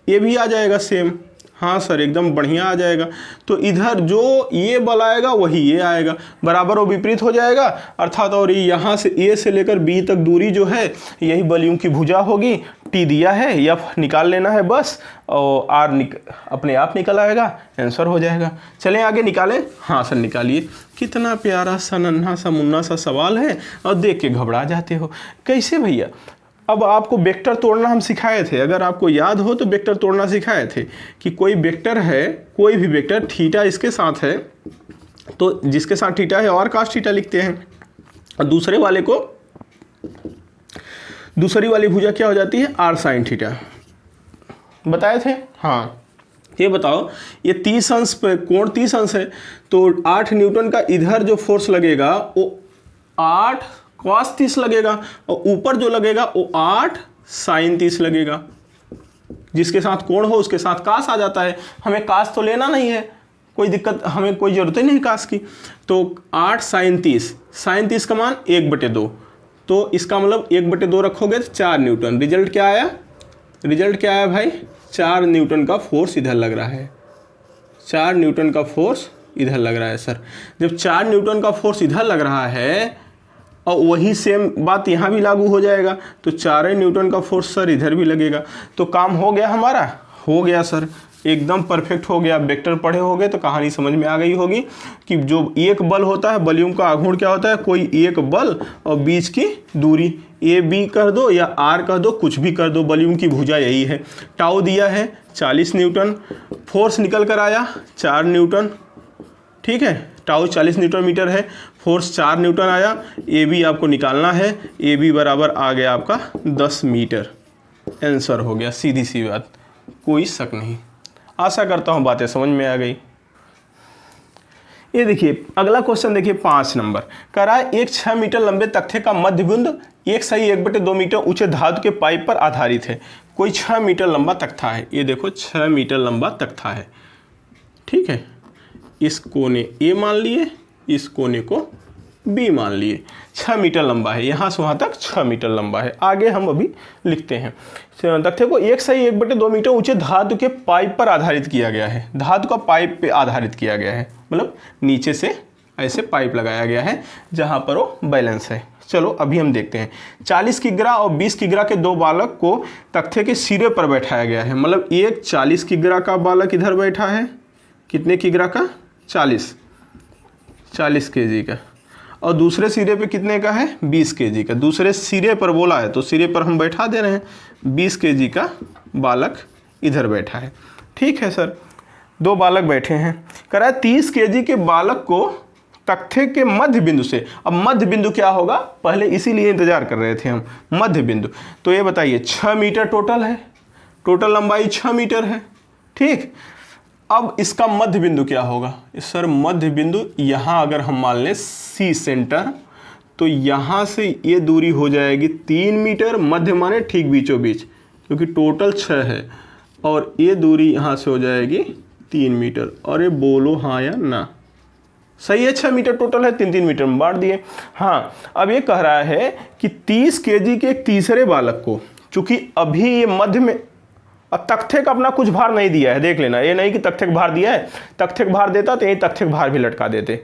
ये भी आ जाएगा सेम। हाँ सर एकदम बढ़िया आ जाएगा। तो इधर जो ये बल आएगा वही ये आएगा, बराबर और विपरीत हो जाएगा, अर्थात और यहाँ से ए से लेकर बी तक दूरी जो है यही बलयूम की भुजा होगी। टी दिया है, एफ निकाल लेना है बस, और आर अपने आप निकल आएगा, आंसर हो जाएगा। चलें आगे निकालें। हाँ सर निकालिए। कितना प्यारा सा नन्हा सा मुन्ना सा सवाल है और देख के घबरा जाते हो। कैसे भैया? अब आपको वेक्टर तोड़ना हम सिखाए थे, अगर आपको याद हो तो वेक्टर तोड़ना सिखाए थे कि कोई वेक्टर है, कोई भी वेक्टर, थीटा इसके साथ है, तो जिसके साथ थीटा है और cos थीटा लिखते हैं, और दूसरे वाले को, दूसरी वाली भुजा क्या हो जाती है, r sin थीटा। बताए थे? हाँ, ये बताओ, ये 30 अंश पे कोण 30 अंश है, तो 8 न्यूटन का इधर जो फोर्स लगेगा वो 8 cos 30 लगेगा, और ऊपर जो लगेगा वो 8 sin 30 लगेगा। जिसके साथ कोण हो उसके साथ कास आ जाता है, हमें कास तो लेना नहीं है, कोई दिक्कत, हमें कोई ज़रूरत ही नहीं कास की। तो 8 sin 30 का मान 1/2, तो इसका मतलब 1/2 रखोगे तो 4 न्यूटन। रिजल्ट क्या आया? भाई 4 न्यूटन का फोर्स इधर लग रहा है, 4 न्यूटन का फोर्स इधर लग रहा है। सर जब 4 न्यूटन का फोर्स इधर लग रहा है और वही सेम बात यहाँ भी लागू हो जाएगा, तो 4 न्यूटन का फोर्स सर इधर भी लगेगा, तो काम हो गया हमारा, हो गया सर, एकदम परफेक्ट हो गया। वेक्टर पढ़े होगे तो कहानी समझ में आ गई होगी कि जो एक बल होता है, बलयूम का आघूर्ण क्या होता है, कोई एक बल और बीच की दूरी, ए बी कर दो या आर कर दो, कुछ भी कर दो, बलयूम की भुजा यही है। टाउ दिया है 40 न्यूटन, फोर्स निकल कर आया 4 न्यूटन, ठीक है, टाउ 40 न्यूटन मीटर है, फोर्स 4 न्यूटन आया, ए बी आपको निकालना है, ए बी बराबर आ गया आपका 10 मीटर। आंसर हो गया, सीधी सी बात, कोई शक नहीं। आशा करता हूँ बातें समझ में आ गई। ये देखिए अगला क्वेश्चन देखिए 5 नंबर कह रहा है, एक 6 मीटर लंबे तख्ते का मध्य बिंदु 1/2 मीटर ऊंचे धातु के पाइप पर आधारित है। कोई 6 मीटर लंबा तख्ता है, ये देखो 6 मीटर लंबा तख्ता है, ठीक है, इस कोने ए मान लिए, इस कोने को बी मान लिए, 6 मीटर लंबा है, यहाँ से वहाँ तक 6 मीटर लंबा है। आगे हम अभी लिखते हैं, तख्ते को 1/2 मीटर ऊंचे धातु के पाइप पर आधारित किया गया है, धातु का पाइप पे आधारित किया गया है, मतलब नीचे से ऐसे पाइप लगाया गया है जहाँ पर वो बैलेंस है। चलो अभी हम देखते हैं। 40 किग्रा और 20 किग्रा के दो बालक को तख्ते के सिरे पर बैठाया गया है, मतलब एक 40 किग्रा का बालक इधर बैठा है, कितने किग्रा का, 40 केजी का, और दूसरे सिरे पे कितने का है, 20 केजी का। दूसरे सिरे पर बोला है तो सिरे पर हम बैठा दे रहे हैं, 20 केजी का बालक इधर बैठा है, ठीक है सर। दो बालक बैठे हैं, कह रहा है 30 केजी के बालक को तख्ते के मध्य बिंदु से, अब मध्य बिंदु क्या होगा, पहले इसीलिए इंतजार कर रहे थे हम, मध्य बिंदु, तो ये बताइए 6 मीटर टोटल है, टोटल लंबाई 6 मीटर है, ठीक। अब इसका मध्य बिंदु क्या होगा सर, मध्य बिंदु यहाँ अगर हम मान लें सी सेंटर, तो यहाँ से ये दूरी हो जाएगी 3 मीटर, मध्य माने ठीक बीचों बीच, क्योंकि टोटल 6 है, और ये दूरी यहाँ से हो जाएगी 3 मीटर। और ये बोलो हाँ या ना, सही है, 6 मीटर टोटल है, 3-3 मीटर में बांट दिए। हाँ, अब ये कह रहा है कि 30 केजी के एक तीसरे बालक को, चूंकि अभी ये मध्य में, अब तख्ते का अपना कुछ भार नहीं दिया है, देख लेना, ये नहीं कि तख्ते का भार दिया है, तख्ते का भार देता तो यही तख्ते का भार भी लटका देते।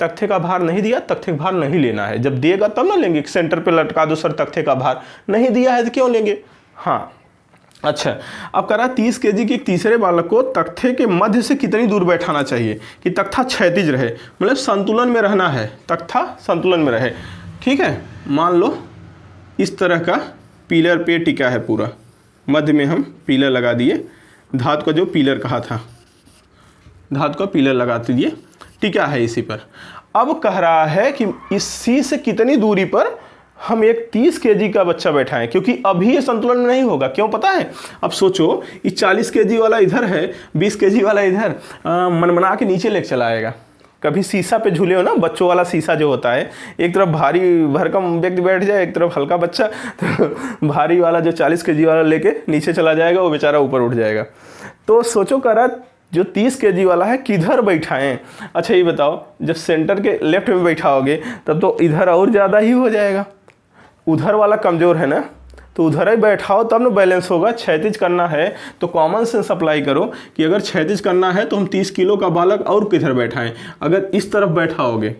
तख्ते का भार नहीं दिया, तख्ते का भार नहीं लेना है, जब देगा तब ना लेंगे। सेंटर पे लटका दो सर तख्ते का भार, नहीं दिया है तो क्यों लेंगे। हाँ अच्छा, अब कह रहा 30 केजी के एक तीसरे बालक को तख्ते के मध्य से कितनी दूर बैठाना चाहिए कि तख्ता क्षैतिज रहे, मतलब संतुलन में रहना है, तख्ता संतुलन में रहे। ठीक है, मान लो इस तरह का पिलर पे टिका है पूरा, मध्य में हम पिलर लगा दिए, धातु का जो पिलर कहा था, धातु का पिलर लगा दिए, टिका है इसी पर। अब कह रहा है कि इसी से कितनी दूरी पर हम एक 30 केजी का बच्चा बैठाएं, क्योंकि अभी ये संतुलन में नहीं होगा। क्यों पता है, अब सोचो ये 40 केजी वाला इधर है, 20 केजी वाला इधर, मनमना के नीचे लेके चला आएगा। कभी शीशा पे झूले हो ना, बच्चों वाला शीशा जो होता है, एक तरफ भारी भरकम व्यक्ति बैठ जाए, एक तरफ हल्का बच्चा, तो भारी वाला जो 40 केजी वाला लेके नीचे चला जाएगा, वो बेचारा ऊपर उठ जाएगा। तो सोचो करा जो 30 केजी वाला है किधर बैठाएं। अच्छा ये बताओ, जब सेंटर के लेफ्ट में बैठाओगे तब तो इधर और ज़्यादा ही हो जाएगा, उधर वाला कमज़ोर है ना, तो उधर ही बैठाओ तब ना बैलेंस होगा। क्षैतिज करना है तो कॉमन सेंस अप्लाई करो कि अगर क्षैतिज करना है तो हम 30 किलो का बालक और किधर बैठाएं। अगर इस तरफ बैठाओगे,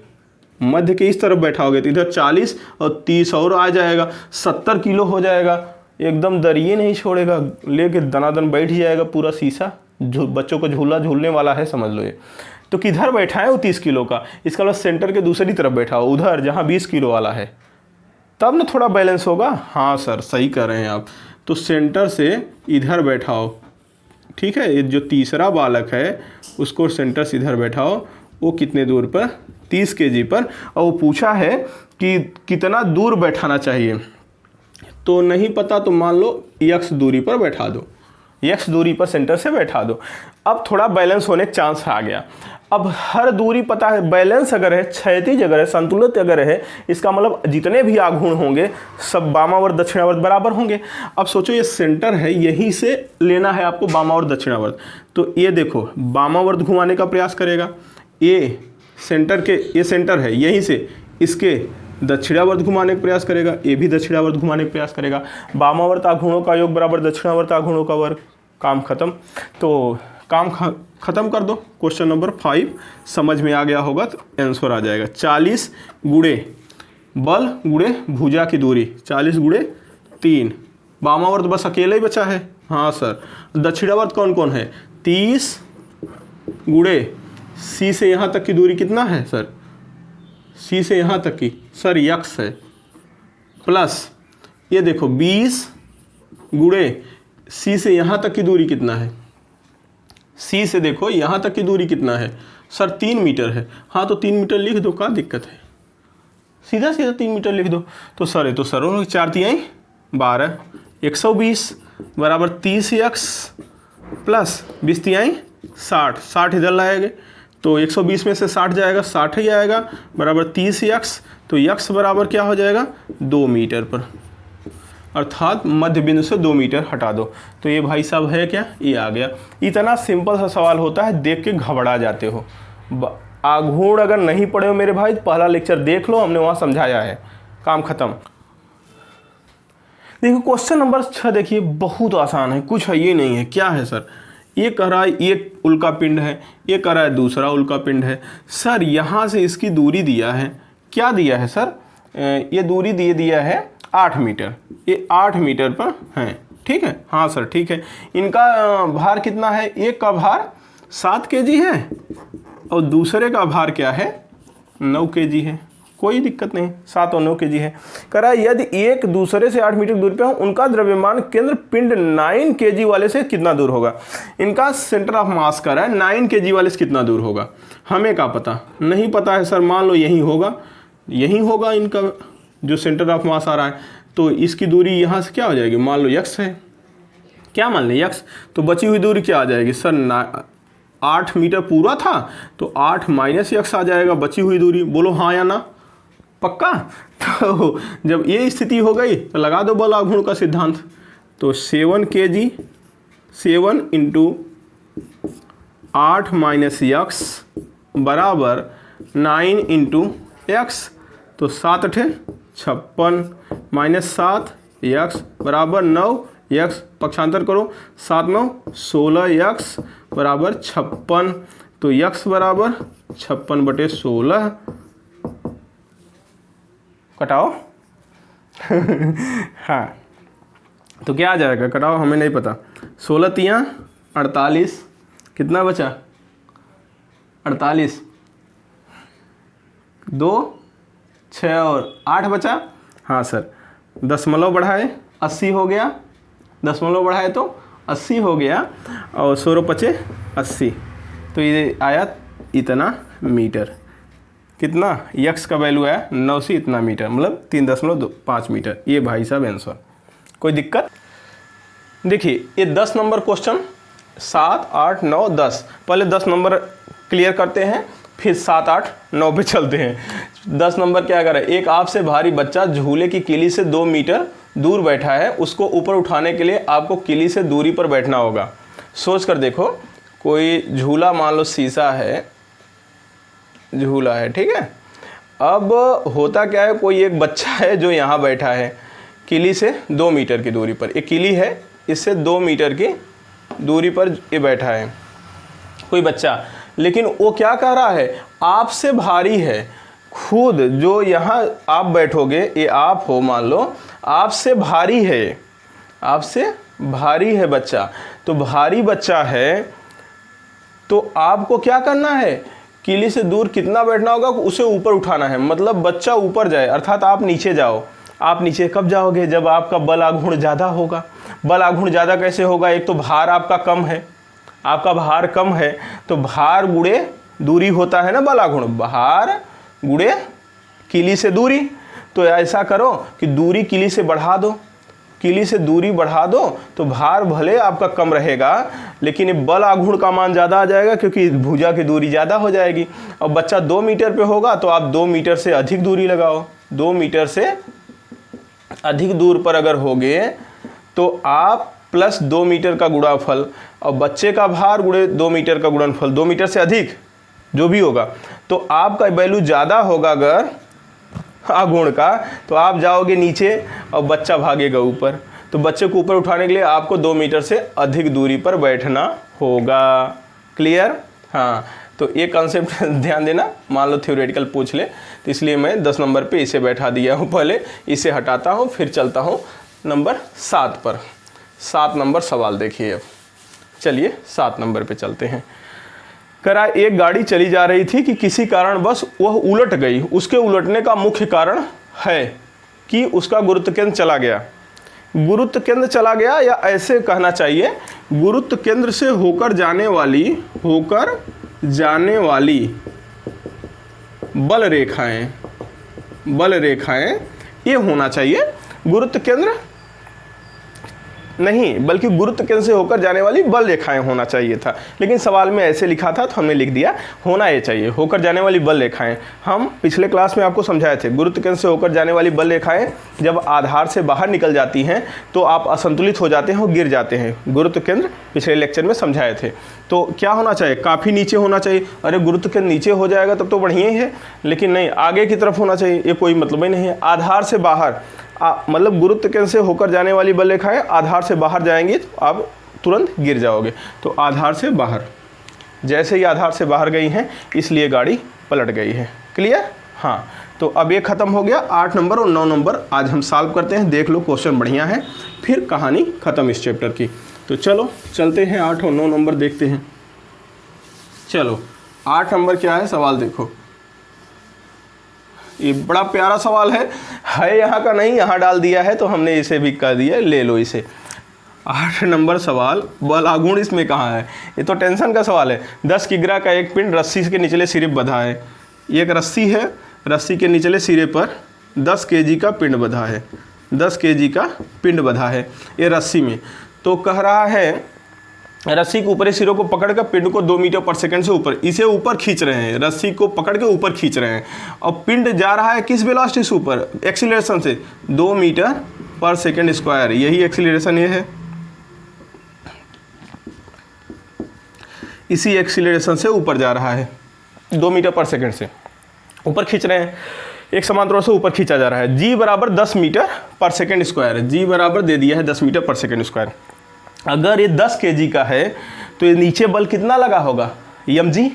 मध्य के इस तरफ बैठाओगे तो इधर 40 और 30 और आ जाएगा, 70 किलो हो जाएगा, एकदम दरिए नहीं छोड़ेगा, लेके दनादन बैठ जाएगा पूरा शीशा। बच्चों को झूला झूलने वाला है समझ लो ये। तो किधर बैठाएं वो 30 किलो का, इसका मतलब सेंटर के दूसरी तरफ बैठाओ, उधर जहाँ 20 किलो वाला है, तब ना थोड़ा बैलेंस होगा। हाँ सर सही कर रहे हैं आप, तो सेंटर से इधर बैठाओ। ठीक है, ये जो तीसरा बालक है उसको सेंटर से इधर बैठाओ, वो कितने दूर पर, 30 केजी पर। और वो पूछा है कि कितना दूर बैठाना चाहिए, तो नहीं पता तो मान लो x दूरी पर बैठा दो, x दूरी पर सेंटर से बैठा दो। अब थोड़ा बैलेंस होने का चांस आ गया। अब हर दूरी पता है, बैलेंस अगर है, क्षैतिज अगर है, संतुलित अगर है, इसका मतलब जितने भी आघूर्ण होंगे सब वामावर्त दक्षिणावर्त बराबर होंगे। अब सोचो ये सेंटर है, यहीं से लेना है आपको वामावर्त दक्षिणावर्त, तो ये देखो वामावर्त घुमाने का प्रयास करेगा, ये सेंटर के, ये सेंटर है, यहीं से इसके दक्षिणावर्त घुमाने का प्रयास करेगा, ये भी दक्षिणावर्त घुमाने का प्रयास करेगा। वामावर्त आघूर्णों का योग बराबर दक्षिणावर्त आघूर्णों का वर्ग, काम खत्म। तो काम खत्म कर दो। क्वेश्चन नंबर 5 समझ में आ गया होगा तो आंसर आ जाएगा 40 गुणे बल गुणे भुजा की दूरी, 40 गुणे 3। वामावर्त बस अकेले ही बचा है। हाँ सर, दक्षिणावर्त कौन कौन है, 30 गुणे सी से यहाँ तक की दूरी कितना है सर, सी से यहाँ तक की सर यक्स है, प्लस ये देखो 20 गुणे सी से यहाँ तक की दूरी कितना है, सी से देखो यहाँ तक की दूरी कितना है सर 3 मीटर है। हाँ तो 3 मीटर लिख दो, क्या दिक्कत है, सीधा सीधा 3 मीटर लिख दो। तो सर ये तो सर 4 तिहाई 12, 120 बराबर 30x प्लस 20 तिहाई 60, 60 इधर लाएंगे तो 120 में से 60 जाएगा, 60 ही आएगा बराबर 30x, तो x बराबर क्या हो जाएगा 2 मीटर पर, अर्थात मध्य बिंदु से 2 मीटर हटा दो। तो ये भाई साहब है क्या, ये आ गया। इतना सिंपल सा सवाल होता है, देख के घबरा जाते हो। आघूर्ण अगर नहीं पढ़े हो मेरे भाई, पहला लेक्चर देख लो, हमने वहाँ समझाया है, काम खत्म। देखो क्वेश्चन नंबर 6 देखिए, बहुत आसान है, कुछ है ये नहीं है। क्या है सर, ये कह रहा है एक उल्का पिंड है, ये कह रहा है दूसरा उल्का पिंड है। सर यहाँ से इसकी दूरी दिया है, क्या दिया है सर, ये दूरी दिया है 8 मीटर, ये 8 मीटर पर है। ठीक है, हाँ सर ठीक है। इनका भार कितना है, एक का भार 7 केजी है और दूसरे का भार क्या है 9 केजी है, कोई दिक्कत नहीं, 7 और 9 केजी है। कह रहा है यदि एक दूसरे से 8 मीटर दूरी पे हो, उनका द्रव्यमान केंद्र पिंड 9 केजी वाले से कितना दूर होगा। इनका सेंटर ऑफ मास कर रहा है 9 केजी वाले से कितना दूर होगा, हमें क्या पता, नहीं पता है सर। मान लो यही होगा, यही होगा इनका जो सेंटर ऑफ मास आ रहा है, तो इसकी दूरी यहाँ से क्या हो जाएगी, मान लो x है, क्या मान लें x, तो बची हुई दूरी क्या आ जाएगी सर 8 मीटर पूरा था तो 8 माइनस x आ जाएगा बची हुई दूरी। बोलो हाँ या ना, पक्का। तो जब ये स्थिति हो गई तो लगा दो बल आघूर्ण का सिद्धांत। तो 7 kg 7 × 8 - x बराबर 9 इंटू एक्स, तो 7 × 56 माइनस 7 एक्स बराबर 9, एक्स पक्षांतर करो, 7 9 16 एक्स बराबर 56, तो एक्स बराबर 56/16 कटाओ। हाँ, तो क्या आ जाएगा, कटाओ, हमें नहीं पता। 16 तियाँ 48, कितना बचा 48, 2 6 और 8 बचा। हाँ सर, दशमलव बढ़ाए 80 हो गया, दशमलव बढ़ाए तो 80 हो गया, और 16 पचे 80, तो ये आया इतना मीटर। कितना, यक्स का वैल्यू आया 9 से इतना मीटर, मतलब 3.5 मीटर। ये भाई साहब आंसर। कोई दिक्कत? देखिए ये 10 नंबर क्वेश्चन, 7 8 9 10, पहले 10 नंबर क्लियर करते हैं, फिर 7 8 9 पे चलते हैं। 10 नंबर क्या करें, एक आपसे भारी बच्चा झूले की किली से 2 मीटर दूर बैठा है, उसको ऊपर उठाने के लिए आपको किली से दूरी पर बैठना होगा। सोच कर देखो, कोई झूला, मान लो शीशा है, झूला है, ठीक है। अब होता क्या है, कोई एक बच्चा है जो यहाँ बैठा है किली से 2 मीटर की दूरी पर, एक किली है इससे 2 मीटर की दूरी पर ये बैठा है कोई बच्चा, लेकिन वो क्या कह रहा है, आपसे भारी है। खुद जो यहाँ आप बैठोगे, ये आप हो, मान लो आपसे भारी है, आपसे भारी है बच्चा, तो भारी बच्चा है तो आपको क्या करना है, किली से दूर कितना बैठना होगा, उसे ऊपर उठाना है, मतलब बच्चा ऊपर जाए, अर्थात आप नीचे जाओ। आप नीचे कब जाओगे, जब आपका बल आघूर्ण ज़्यादा होगा। बल आघूर्ण ज़्यादा कैसे होगा, एक तो भार आपका कम है, आपका भार कम है, तो भार गुणे दूरी होता है ना बल आघूर्ण, भार गुणे किली से दूरी। तो ऐसा करो कि दूरी किली से बढ़ा दो, किली से दूरी बढ़ा दो, तो भार भले आपका कम रहेगा, लेकिन ये बल आघूर्ण का मान ज़्यादा आ जाएगा, क्योंकि भुजा की दूरी ज़्यादा हो जाएगी। और बच्चा 2 मीटर पे होगा तो आप 2 मीटर से अधिक दूरी लगाओ, 2 मीटर से अधिक दूर पर अगर होगे तो आप प्लस 2 मीटर का गुणाफल, और बच्चे का भार गुणे 2 मीटर का गुणनफल, 2 मीटर से अधिक जो भी होगा, तो आपका वैल्यू ज़्यादा होगा अगर आघूर्ण का, तो आप जाओगे नीचे और बच्चा भागेगा ऊपर। तो बच्चे को ऊपर उठाने के लिए आपको 2 मीटर से अधिक दूरी पर बैठना होगा। क्लियर? हाँ, तो ये कॉन्सेप्ट ध्यान देना, मान लो थ्योरेटिकल पूछ ले, तो इसलिए मैं 10 नंबर पे इसे बैठा दिया हूँ। पहले इसे हटाता हूँ, फिर चलता हूँ नंबर 7 पर। 7 नंबर सवाल देखिए। अब चलिए 7 नंबर पे चलते हैं। करा, एक गाड़ी चली जा रही थी कि किसी कारणवश वह उलट गई। उसके उलटने का मुख्य कारण है कि उसका गुरुत्व केंद्र चला गया। गुरुत्व केंद्र चला गया, या ऐसे कहना चाहिए गुरुत्व केंद्र से होकर जाने वाली बल रेखाएं ये होना चाहिए। गुरुत्व केंद्र नहीं, बल्कि गुरुत्व केंद्र से होकर जाने वाली बल रेखाएं होना चाहिए था, लेकिन सवाल में ऐसे लिखा था तो हमने लिख दिया होना ये चाहिए, होकर जाने वाली बल रेखाएं। हम पिछले क्लास में आपको समझाए थे, गुरुत्व केंद्र से होकर जाने वाली बल रेखाएं जब आधार से बाहर निकल जाती हैं तो आप असंतुलित हो जाते हैं और गिर जाते हैं। गुरुत्व केंद्र पिछले लेक्चर में समझाए थे। तो क्या होना चाहिए, काफ़ी नीचे होना चाहिए। अरे गुरुत्व केंद्र नीचे हो जाएगा तब तो बढ़िया ही है, लेकिन नहीं, आगे की तरफ होना चाहिए, ये कोई मतलब ही नहीं है। आधार से बाहर, मतलब गुरुत्व केंद्र से होकर जाने वाली बल रेखाएं आधार से बाहर जाएंगी तो आप तुरंत गिर जाओगे। तो आधार से बाहर, जैसे ही आधार से बाहर गई हैं इसलिए गाड़ी पलट गई है। क्लियर? हाँ, तो अब ये खत्म हो गया। 8 नंबर और 9 नंबर आज हम सॉल्व करते हैं। देख लो क्वेश्चन बढ़िया है, फिर कहानी खत्म इस चैप्टर की। तो चलो चलते हैं 8 और 9 नंबर देखते हैं। चलो 8 नंबर क्या है, सवाल देखो। ये बड़ा प्यारा सवाल है यहाँ का नहीं, यहाँ डाल दिया है तो हमने इसे भी कर दिया, ले लो इसे। 8 नंबर सवाल, बल आघूर्ण इसमें कहाँ है, ये तो टेंशन का सवाल है। 10 किग्रा का एक पिंड रस्सी के निचले सिरे बंधा है। एक रस्सी है, रस्सी के निचले सिरे पर 10 केजी का पिंड बंधा है, 10 केजी का पिंड बंधा है ये रस्सी में। तो कह रहा है रस्सी के ऊपरी सिरों को पकड़कर पिंड को 2 मीटर पर सेकंड से ऊपर, इसे ऊपर खींच रहे हैं, रस्सी को पकड़ के ऊपर खींच रहे हैं, और पिंड जा रहा है किस वेलोसिटी से ऊपर, एक्सीलरेशन से 2 मीटर पर सेकंड स्क्वायर, यही एक्सीलरेशन ये है। इसी एक्सीलरेशन से ऊपर जा रहा है 2 मीटर पर सेकंड से। ऊपर खींच रहे हैं, एक समांतर से ऊपर खींचा जा रहा है। g बराबर 10 मीटर पर सेकेंड स्क्वायर है, g बराबर दे दिया है 10 मीटर पर सेकेंड स्क्वायर। अगर ये 10 kg का है तो ये नीचे बल कितना लगा होगा, mg।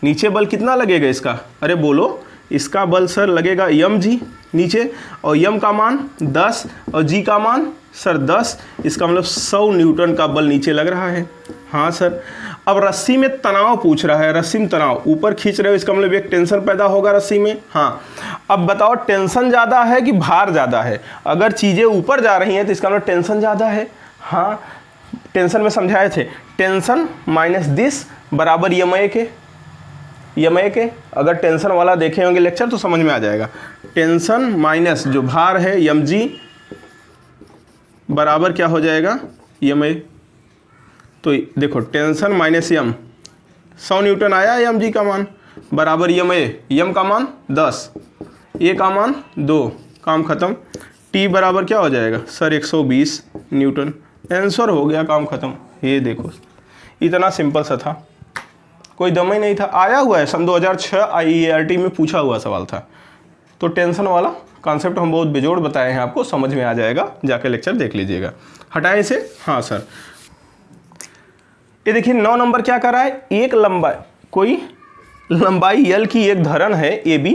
नीचे बल कितना लगेगा इसका, अरे बोलो, इसका बल सर लगेगा mg नीचे, और m का मान 10 और g का मान सर 10, इसका मतलब 100 न्यूटन का बल नीचे लग रहा है। हाँ सर। अब रस्सी में तनाव पूछ रहा है, रस्सी में तनाव ऊपर खींच रहे हो, इसका मतलब एक टेंशन पैदा होगा रस्सी में। हाँ, अब बताओ टेंशन ज़्यादा है कि भार ज़्यादा है। अगर चीज़ें ऊपर जा रही हैं तो इसका मतलब टेंशन ज़्यादा है। हाँ, टेंशन में समझाए थे, टेंशन माइनस दिस बराबर यमए के। अगर टेंशन वाला देखे होंगे लेक्चर तो समझ में आ जाएगा। टेंशन माइनस जो भार है mg बराबर क्या हो जाएगा, यमए। तो देखो टेंशन माइनस यम, 100 न्यूटन आया mg का मान बराबर यमए, यम का मान 10, ए का मान 2, काम खत्म। टी बराबर क्या हो जाएगा सर 120 न्यूटन। आंसर हो गया, काम खत्म। ये देखो इतना सिंपल सा था, कोई दम ही नहीं था। आया हुआ है सन 2006 IERT में पूछा हुआ सवाल था। तो टेंशन वाला कॉन्सेप्ट हम बहुत बेजोड़ बताए हैं, आपको समझ में आ जाएगा, जाके लेक्चर देख लीजिएगा। हटाए इसे। हाँ सर, ये देखिए 9 नंबर क्या कर रहा है, एक कोई लंबाई यल की एक धरण है AB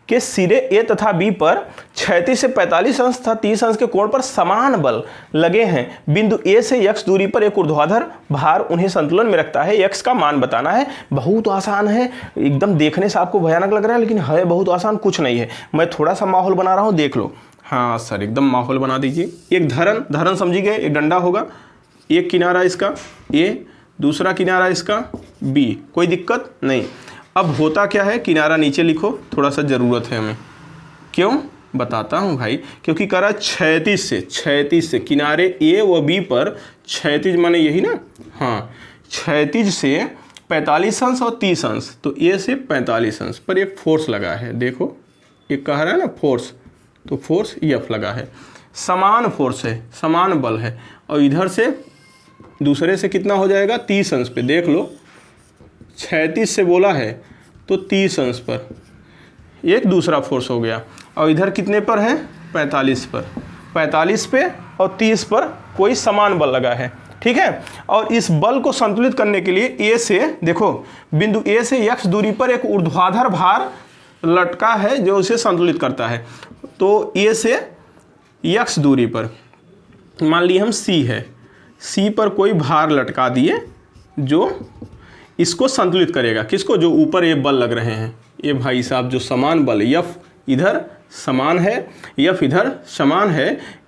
के सिरे A तथा B पर 36 से 45 अंश तथा 30 अंश के कोण पर समान बल लगे हैं। बिंदु A से x दूरी पर एक ऊर्ध्वाधर भार उन्हें संतुलन में रखता है। x का मान बताना है। बहुत आसान है, एकदम देखने से आपको भयानक लग रहा है, लेकिन है बहुत आसान, कुछ नहीं है। मैं थोड़ा सा माहौल बना रहा हूँ, देख लो। हाँ सर, एकदम माहौल बना दीजिए। एक धरण समझी गए, एक डंडा होगा, एक किनारा इसका A, दूसरा किनारा इसका B, कोई दिक्कत नहीं। अब होता क्या है, किनारा नीचे लिखो, थोड़ा सा ज़रूरत है हमें। क्यों बताता हूँ भाई, क्योंकि करा क्षैतिज से किनारे A व B पर क्षैतिज माने यही ना, हाँ, क्षैतिज से 45 अंश और 30 अंश, तो A से 45 अंश पर एक फोर्स लगा है। देखो एक कह रहा है ना फोर्स, तो फोर्स F लगा है, समान फोर्स है, समान बल है। और इधर से दूसरे से कितना हो जाएगा 30 अंश पे, देख लो 36 से बोला है तो 30 अंश पर एक दूसरा फोर्स हो गया। और इधर कितने पर है 45 पर, 45 पे और 30 पर कोई समान बल लगा है, ठीक है। और इस बल को संतुलित करने के लिए A से, देखो बिंदु A से x दूरी पर एक ऊर्ध्वाधर भार लटका है जो उसे संतुलित करता है। तो A से x दूरी पर मान ली हम C है, C पर कोई भार लटका दिए जो इसको संतुलित करेगा। किसको, जो ऊपर ये बल लग रहे हैं, ये भाई साहब जो समान बल F इधर समान है, F इधर समान है,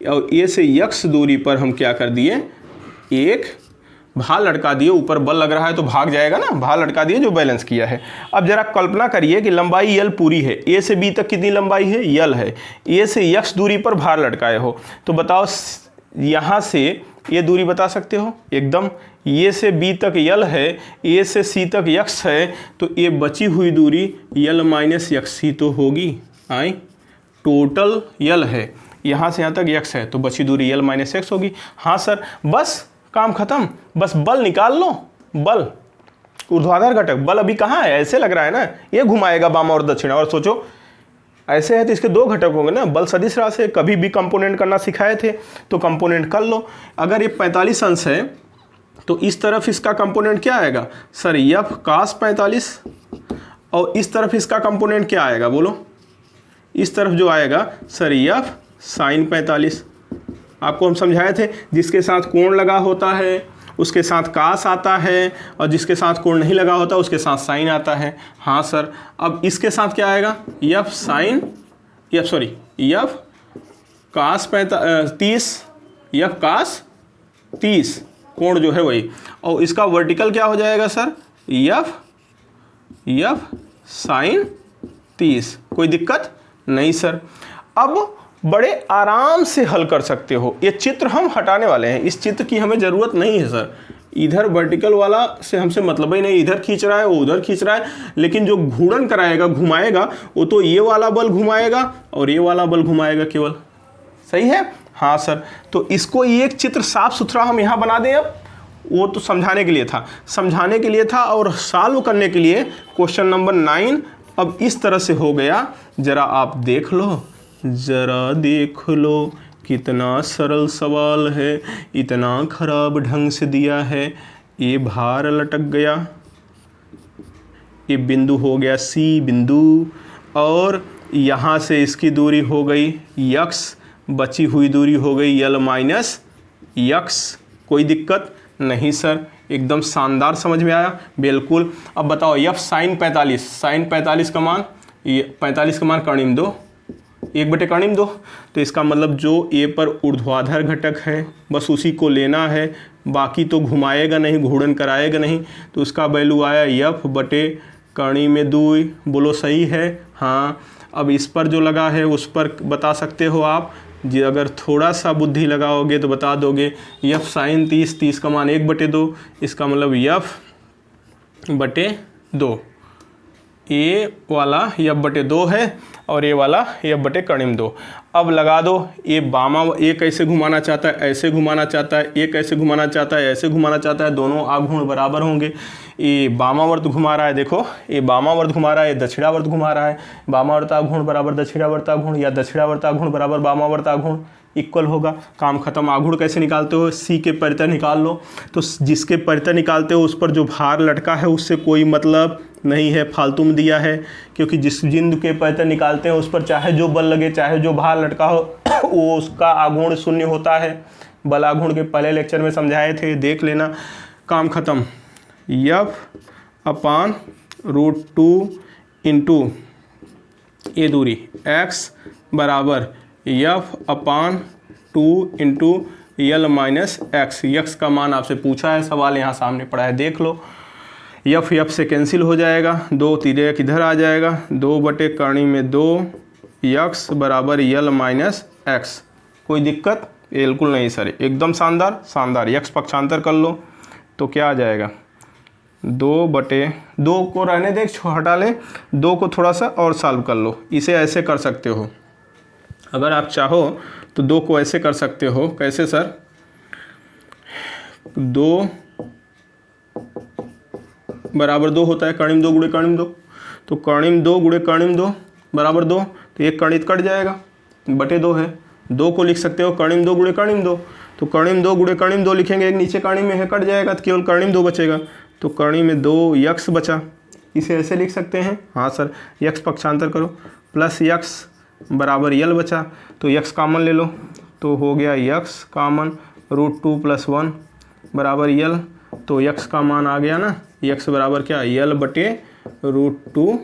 और A से x दूरी पर हम क्या कर दिए, एक भार लटका दिए। ऊपर बल लग रहा है तो भाग जाएगा ना, भार लटका दिए जो बैलेंस किया है। अब जरा कल्पना करिए कि लंबाई यल पूरी है, A से B तक कितनी लंबाई है, यल है, A से x दूरी पर भार लटकाए हो, तो बताओ यहाँ से ये दूरी बता सकते हो एकदम। ये से B तक यल है, A से C तक x है, तो ये बची हुई दूरी यल माइनस x ही तो होगी। आई टोटल यल है, यहाँ से यहाँ तक x है, तो बची दूरी यल माइनस x होगी। हाँ सर, बस काम खत्म, बस बल निकाल लो। बल ऊर्ध्वाधर घटक, बल अभी कहाँ है, ऐसे लग रहा है ना, ये घुमाएगा बाम और दक्षिण। और सोचो ऐसे है तो इसके दो घटक होंगे ना, बल सदिश राशि, कभी भी कंपोनेंट करना सिखाए थे तो कंपोनेंट कर लो। अगर ये 45 अंश है तो इस तरफ इसका कंपोनेंट क्या आएगा सर, F cos 45, और इस तरफ इसका कंपोनेंट क्या आएगा बोलो, इस तरफ जो आएगा सर F sin 45। आपको हम समझाए थे, जिसके साथ कोण लगा होता है उसके साथ कास आता है, और जिसके साथ कोण नहीं लगा होता उसके साथ साइन आता है। हाँ सर, अब इसके साथ क्या आएगा, F cos 30, F cos 30 कोण जो है वही, और इसका वर्टिकल क्या हो जाएगा सर, F sin 30। कोई दिक्कत नहीं सर। अब बड़े आराम से हल कर सकते हो। ये चित्र हम हटाने वाले हैं, इस चित्र की हमें ज़रूरत नहीं है सर। इधर वर्टिकल वाला से हमसे मतलब ही नहीं, इधर खींच रहा है वो उधर खींच रहा है, लेकिन जो घूर्णन कराएगा घुमाएगा वो तो ये वाला बल घुमाएगा और ये वाला बल घुमाएगा केवल। सही है। हाँ सर, तो इसको एक चित्र साफ सुथरा हम यहाँ बना दें। अब वो तो समझाने के लिए था और सॉल्व करने के लिए क्वेश्चन नंबर 9 अब इस तरह से हो गया, जरा आप देख लो, जरा देख लो कितना सरल सवाल है, इतना खराब ढंग से दिया है। ये भार लटक गया, ये बिंदु हो गया सी बिंदु, और यहाँ से इसकी दूरी हो गई यक्स, बची हुई दूरी हो गई यल माइनस यक्स। कोई दिक्कत नहीं सर, एकदम शानदार, समझ में आया बिल्कुल। अब बताओ यफ साइन 45, साइन 45 का मान, ये 45 का मान कणिम 2, 1/कणिम 2। तो इसका मतलब जो ए पर ऊर्ध्वाधर घटक है बस उसी को लेना है, बाकी तो घुमाएगा नहीं, घूर्णन कराएगा नहीं। तो उसका वैल्यू आया यफ/कणिम 2। बोलो सही है? हाँ। अब इस पर जो लगा है उस पर बता सकते हो आप जी, अगर थोड़ा सा बुद्धि लगाओगे तो बता दोगे यफ साइन 30, 30 का मान 1/2, इसका मतलब यफ/2। ए वाला यफ/2 है और ये वाला यफ/कणिम 2। अब लगा दो, ये बामा, ये कैसे घुमाना चाहता है, ऐसे घुमाना चाहता है, ये कैसे घुमाना चाहता है, ऐसे घुमाना चाहता है, दोनों आघूर्ण बराबर होंगे। ये बामावर्त घुमा रहा है, देखो ये बामावर्त घुमा रहा है, ये दक्षिणावर्त घुमा रहा है। बामावर्त आघूर्ण बराबर दक्षिणावर्त आघूर्ण या दक्षिणावर्त आघूर्ण बराबर बामावर्त आघूर्ण इक्वल होगा। काम खत्म। आघूर्ण कैसे निकालते हो? सी के परितः निकाल लो। तो जिसके परितः निकालते हो उस पर जो भार लटका है उससे कोई मतलब नहीं है, फालतू में दिया है, क्योंकि जिस बिंदु के परितः निकालते हैं उस पर चाहे जो बल लगे, चाहे जो भार लटका हो वो उसका आघूर्ण शून्य होता है। बल आघूर्ण के पहले लेक्चर में समझाए थे, देख लेना। काम खत्म। F/√2 इंटू ये दूरी x बराबर F/2 into L minus x. X का मान आपसे पूछा है, सवाल यहाँ सामने पड़ा है, देख लो। यफ से कैंसिल हो जाएगा, 2 3 किधर आ जाएगा, 2/कणिम 2 यक्स बराबर यल माइनस एक्स। कोई दिक्कत? बिल्कुल नहीं सर, एकदम शानदार शानदार। यक्स पक्षांतर कर लो तो क्या आ जाएगा, 2/2 को रहने दे, हटा ले, 2 को थोड़ा सा और सॉल्व कर लो। इसे ऐसे कर सकते हो, अगर आप चाहो तो 2 को ऐसे कर सकते हो। कैसे सर? 2 बराबर 2 होता है, कणिम 2 गुणे कणिम 2, तो कणिम 2 गुणे कणिम 2 बराबर 2, तो एक कणित कट जाएगा, /2 है। 2 को लिख सकते हो कणिम 2 गुणे कणिम 2, तो कणिम 2 गुणे कणिम 2 लिखेंगे, एक नीचे कणिम में है, कट जाएगा, तो केवल कणिम 2 बचेगा, तो कणिम 2 यक्स बचा। इसे ऐसे लिख सकते हैं, हाँ सर। यक्स पक्षांतर करो, प्लस यक्स बराबर यल बचा, तो यक्स कामन ले लो, तो हो गया यक्स कामन √2 + 1 बराबर यल। तो यक्स का मान आ गया ना, यक्स बराबर क्या, यल/√2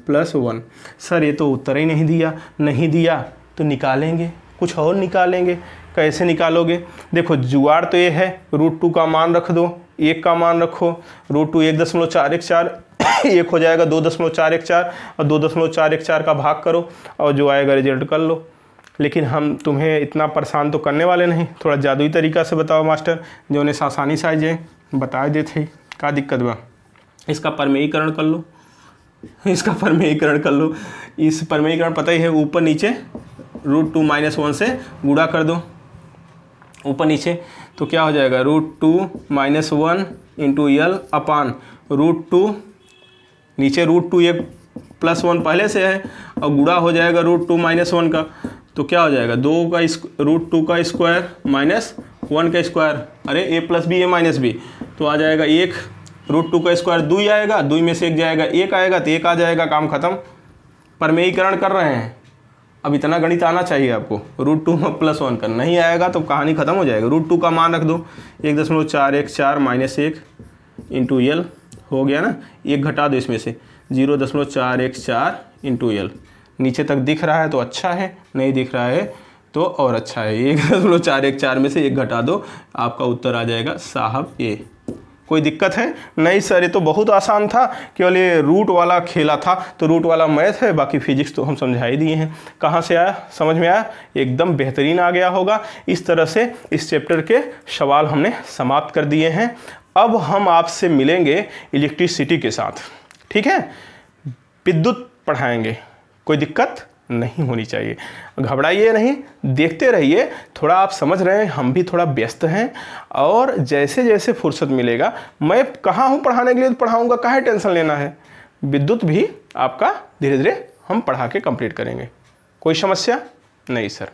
+ 1। सर ये तो उत्तर ही नहीं दिया। नहीं दिया तो निकालेंगे, कुछ और निकालेंगे। कैसे निकालोगे? देखो जुगाड़ तो ये है, √2 का मान रख दो, 1 का मान रखो, √2 1.414 1 हो जाएगा 2.414 और 2.414 का भाग करो और जो आएगा रिजल्ट कर लो। लेकिन हम तुम्हें इतना परेशान तो करने वाले नहीं, थोड़ा जादुई तरीका से बताओ मास्टर, जो उन्हें आसानी से आ जाए, बता देते। क्या दिक्कत बा? इसका परमेयीकरण कर लो, इसका परमेयीकरण कर लो। इस परमेयीकरण पता ही है, ऊपर नीचे √2 - 1 से गुणा कर दो, ऊपर नीचे, तो क्या हो जाएगा, √2 - 1 इंटू यल अपान √2, नीचे √2 1 + 1 पहले से है और गुणा हो जाएगा √2 - 1 का, तो क्या हो जाएगा, √2 का स्क्वायर माइनस 1 का स्क्वायर, अरे a + b a - b, तो आ जाएगा 1, √2 का स्क्वायर 2 आएगा, 2 में से 1 जाएगा, 1 आएगा, तो 1 आ जाएगा। काम खत्म। परमेयीकरण कर रहे हैं, अब इतना गणित आना चाहिए आपको। √2 में +1 का नहीं आएगा तो कहानी खत्म हो जाएगा। √2 का मान रख दो, 1.414 - 1 इंटू यल हो गया ना, 1 घटा दो इसमें से, 0.414 इंटू यल। नीचे तक दिख रहा है तो अच्छा है, नहीं दिख रहा है तो और अच्छा है। 1.414 में से 1 घटा दो, आपका उत्तर आ जाएगा साहब ए। कोई दिक्कत है? नहीं सर, ये तो बहुत आसान था, केवल ये रूट वाला खेला था, तो रूट वाला मैथ है, बाकी फिजिक्स तो हम समझा ही दिए हैं। कहाँ से आया? समझ में आया? एकदम बेहतरीन आ गया होगा। इस तरह से इस चैप्टर के सवाल हमने समाप्त कर दिए हैं। अब हम आपसे मिलेंगे इलेक्ट्रिसिटी के साथ, ठीक है? विद्युत पढ़ाएंगे, कोई दिक्कत नहीं होनी चाहिए, घबराइए नहीं, देखते रहिए। थोड़ा आप समझ रहे हैं, हम भी थोड़ा व्यस्त हैं, और जैसे जैसे फुर्सत मिलेगा, मैं कहाँ हूँ पढ़ाने के लिए, तो पढ़ाऊँगा, काहे टेंशन लेना है। विद्युत भी आपका धीरे धीरे हम पढ़ा के कंप्लीट करेंगे। कोई समस्या नहीं सर।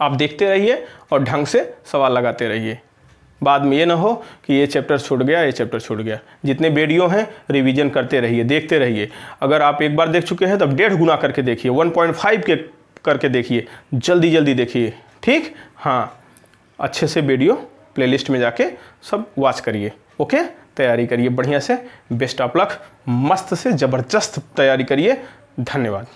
आप देखते रहिए और ढंग से सवाल लगाते रहिए, बाद में ये ना हो कि ये चैप्टर छूट गया, ये चैप्टर छूट गया। जितने वीडियो हैं रिवीजन करते रहिए, देखते रहिए। अगर आप एक बार देख चुके हैं तब 1.5 गुना करके देखिए, 1.5 के करके देखिए, जल्दी जल्दी देखिए, ठीक। हाँ, अच्छे से वीडियो प्लेलिस्ट में जाके सब वॉच करिए। ओके, तैयारी करिए बढ़िया से। बेस्ट ऑफ लक, मस्त से ज़बरदस्त तैयारी करिए। धन्यवाद।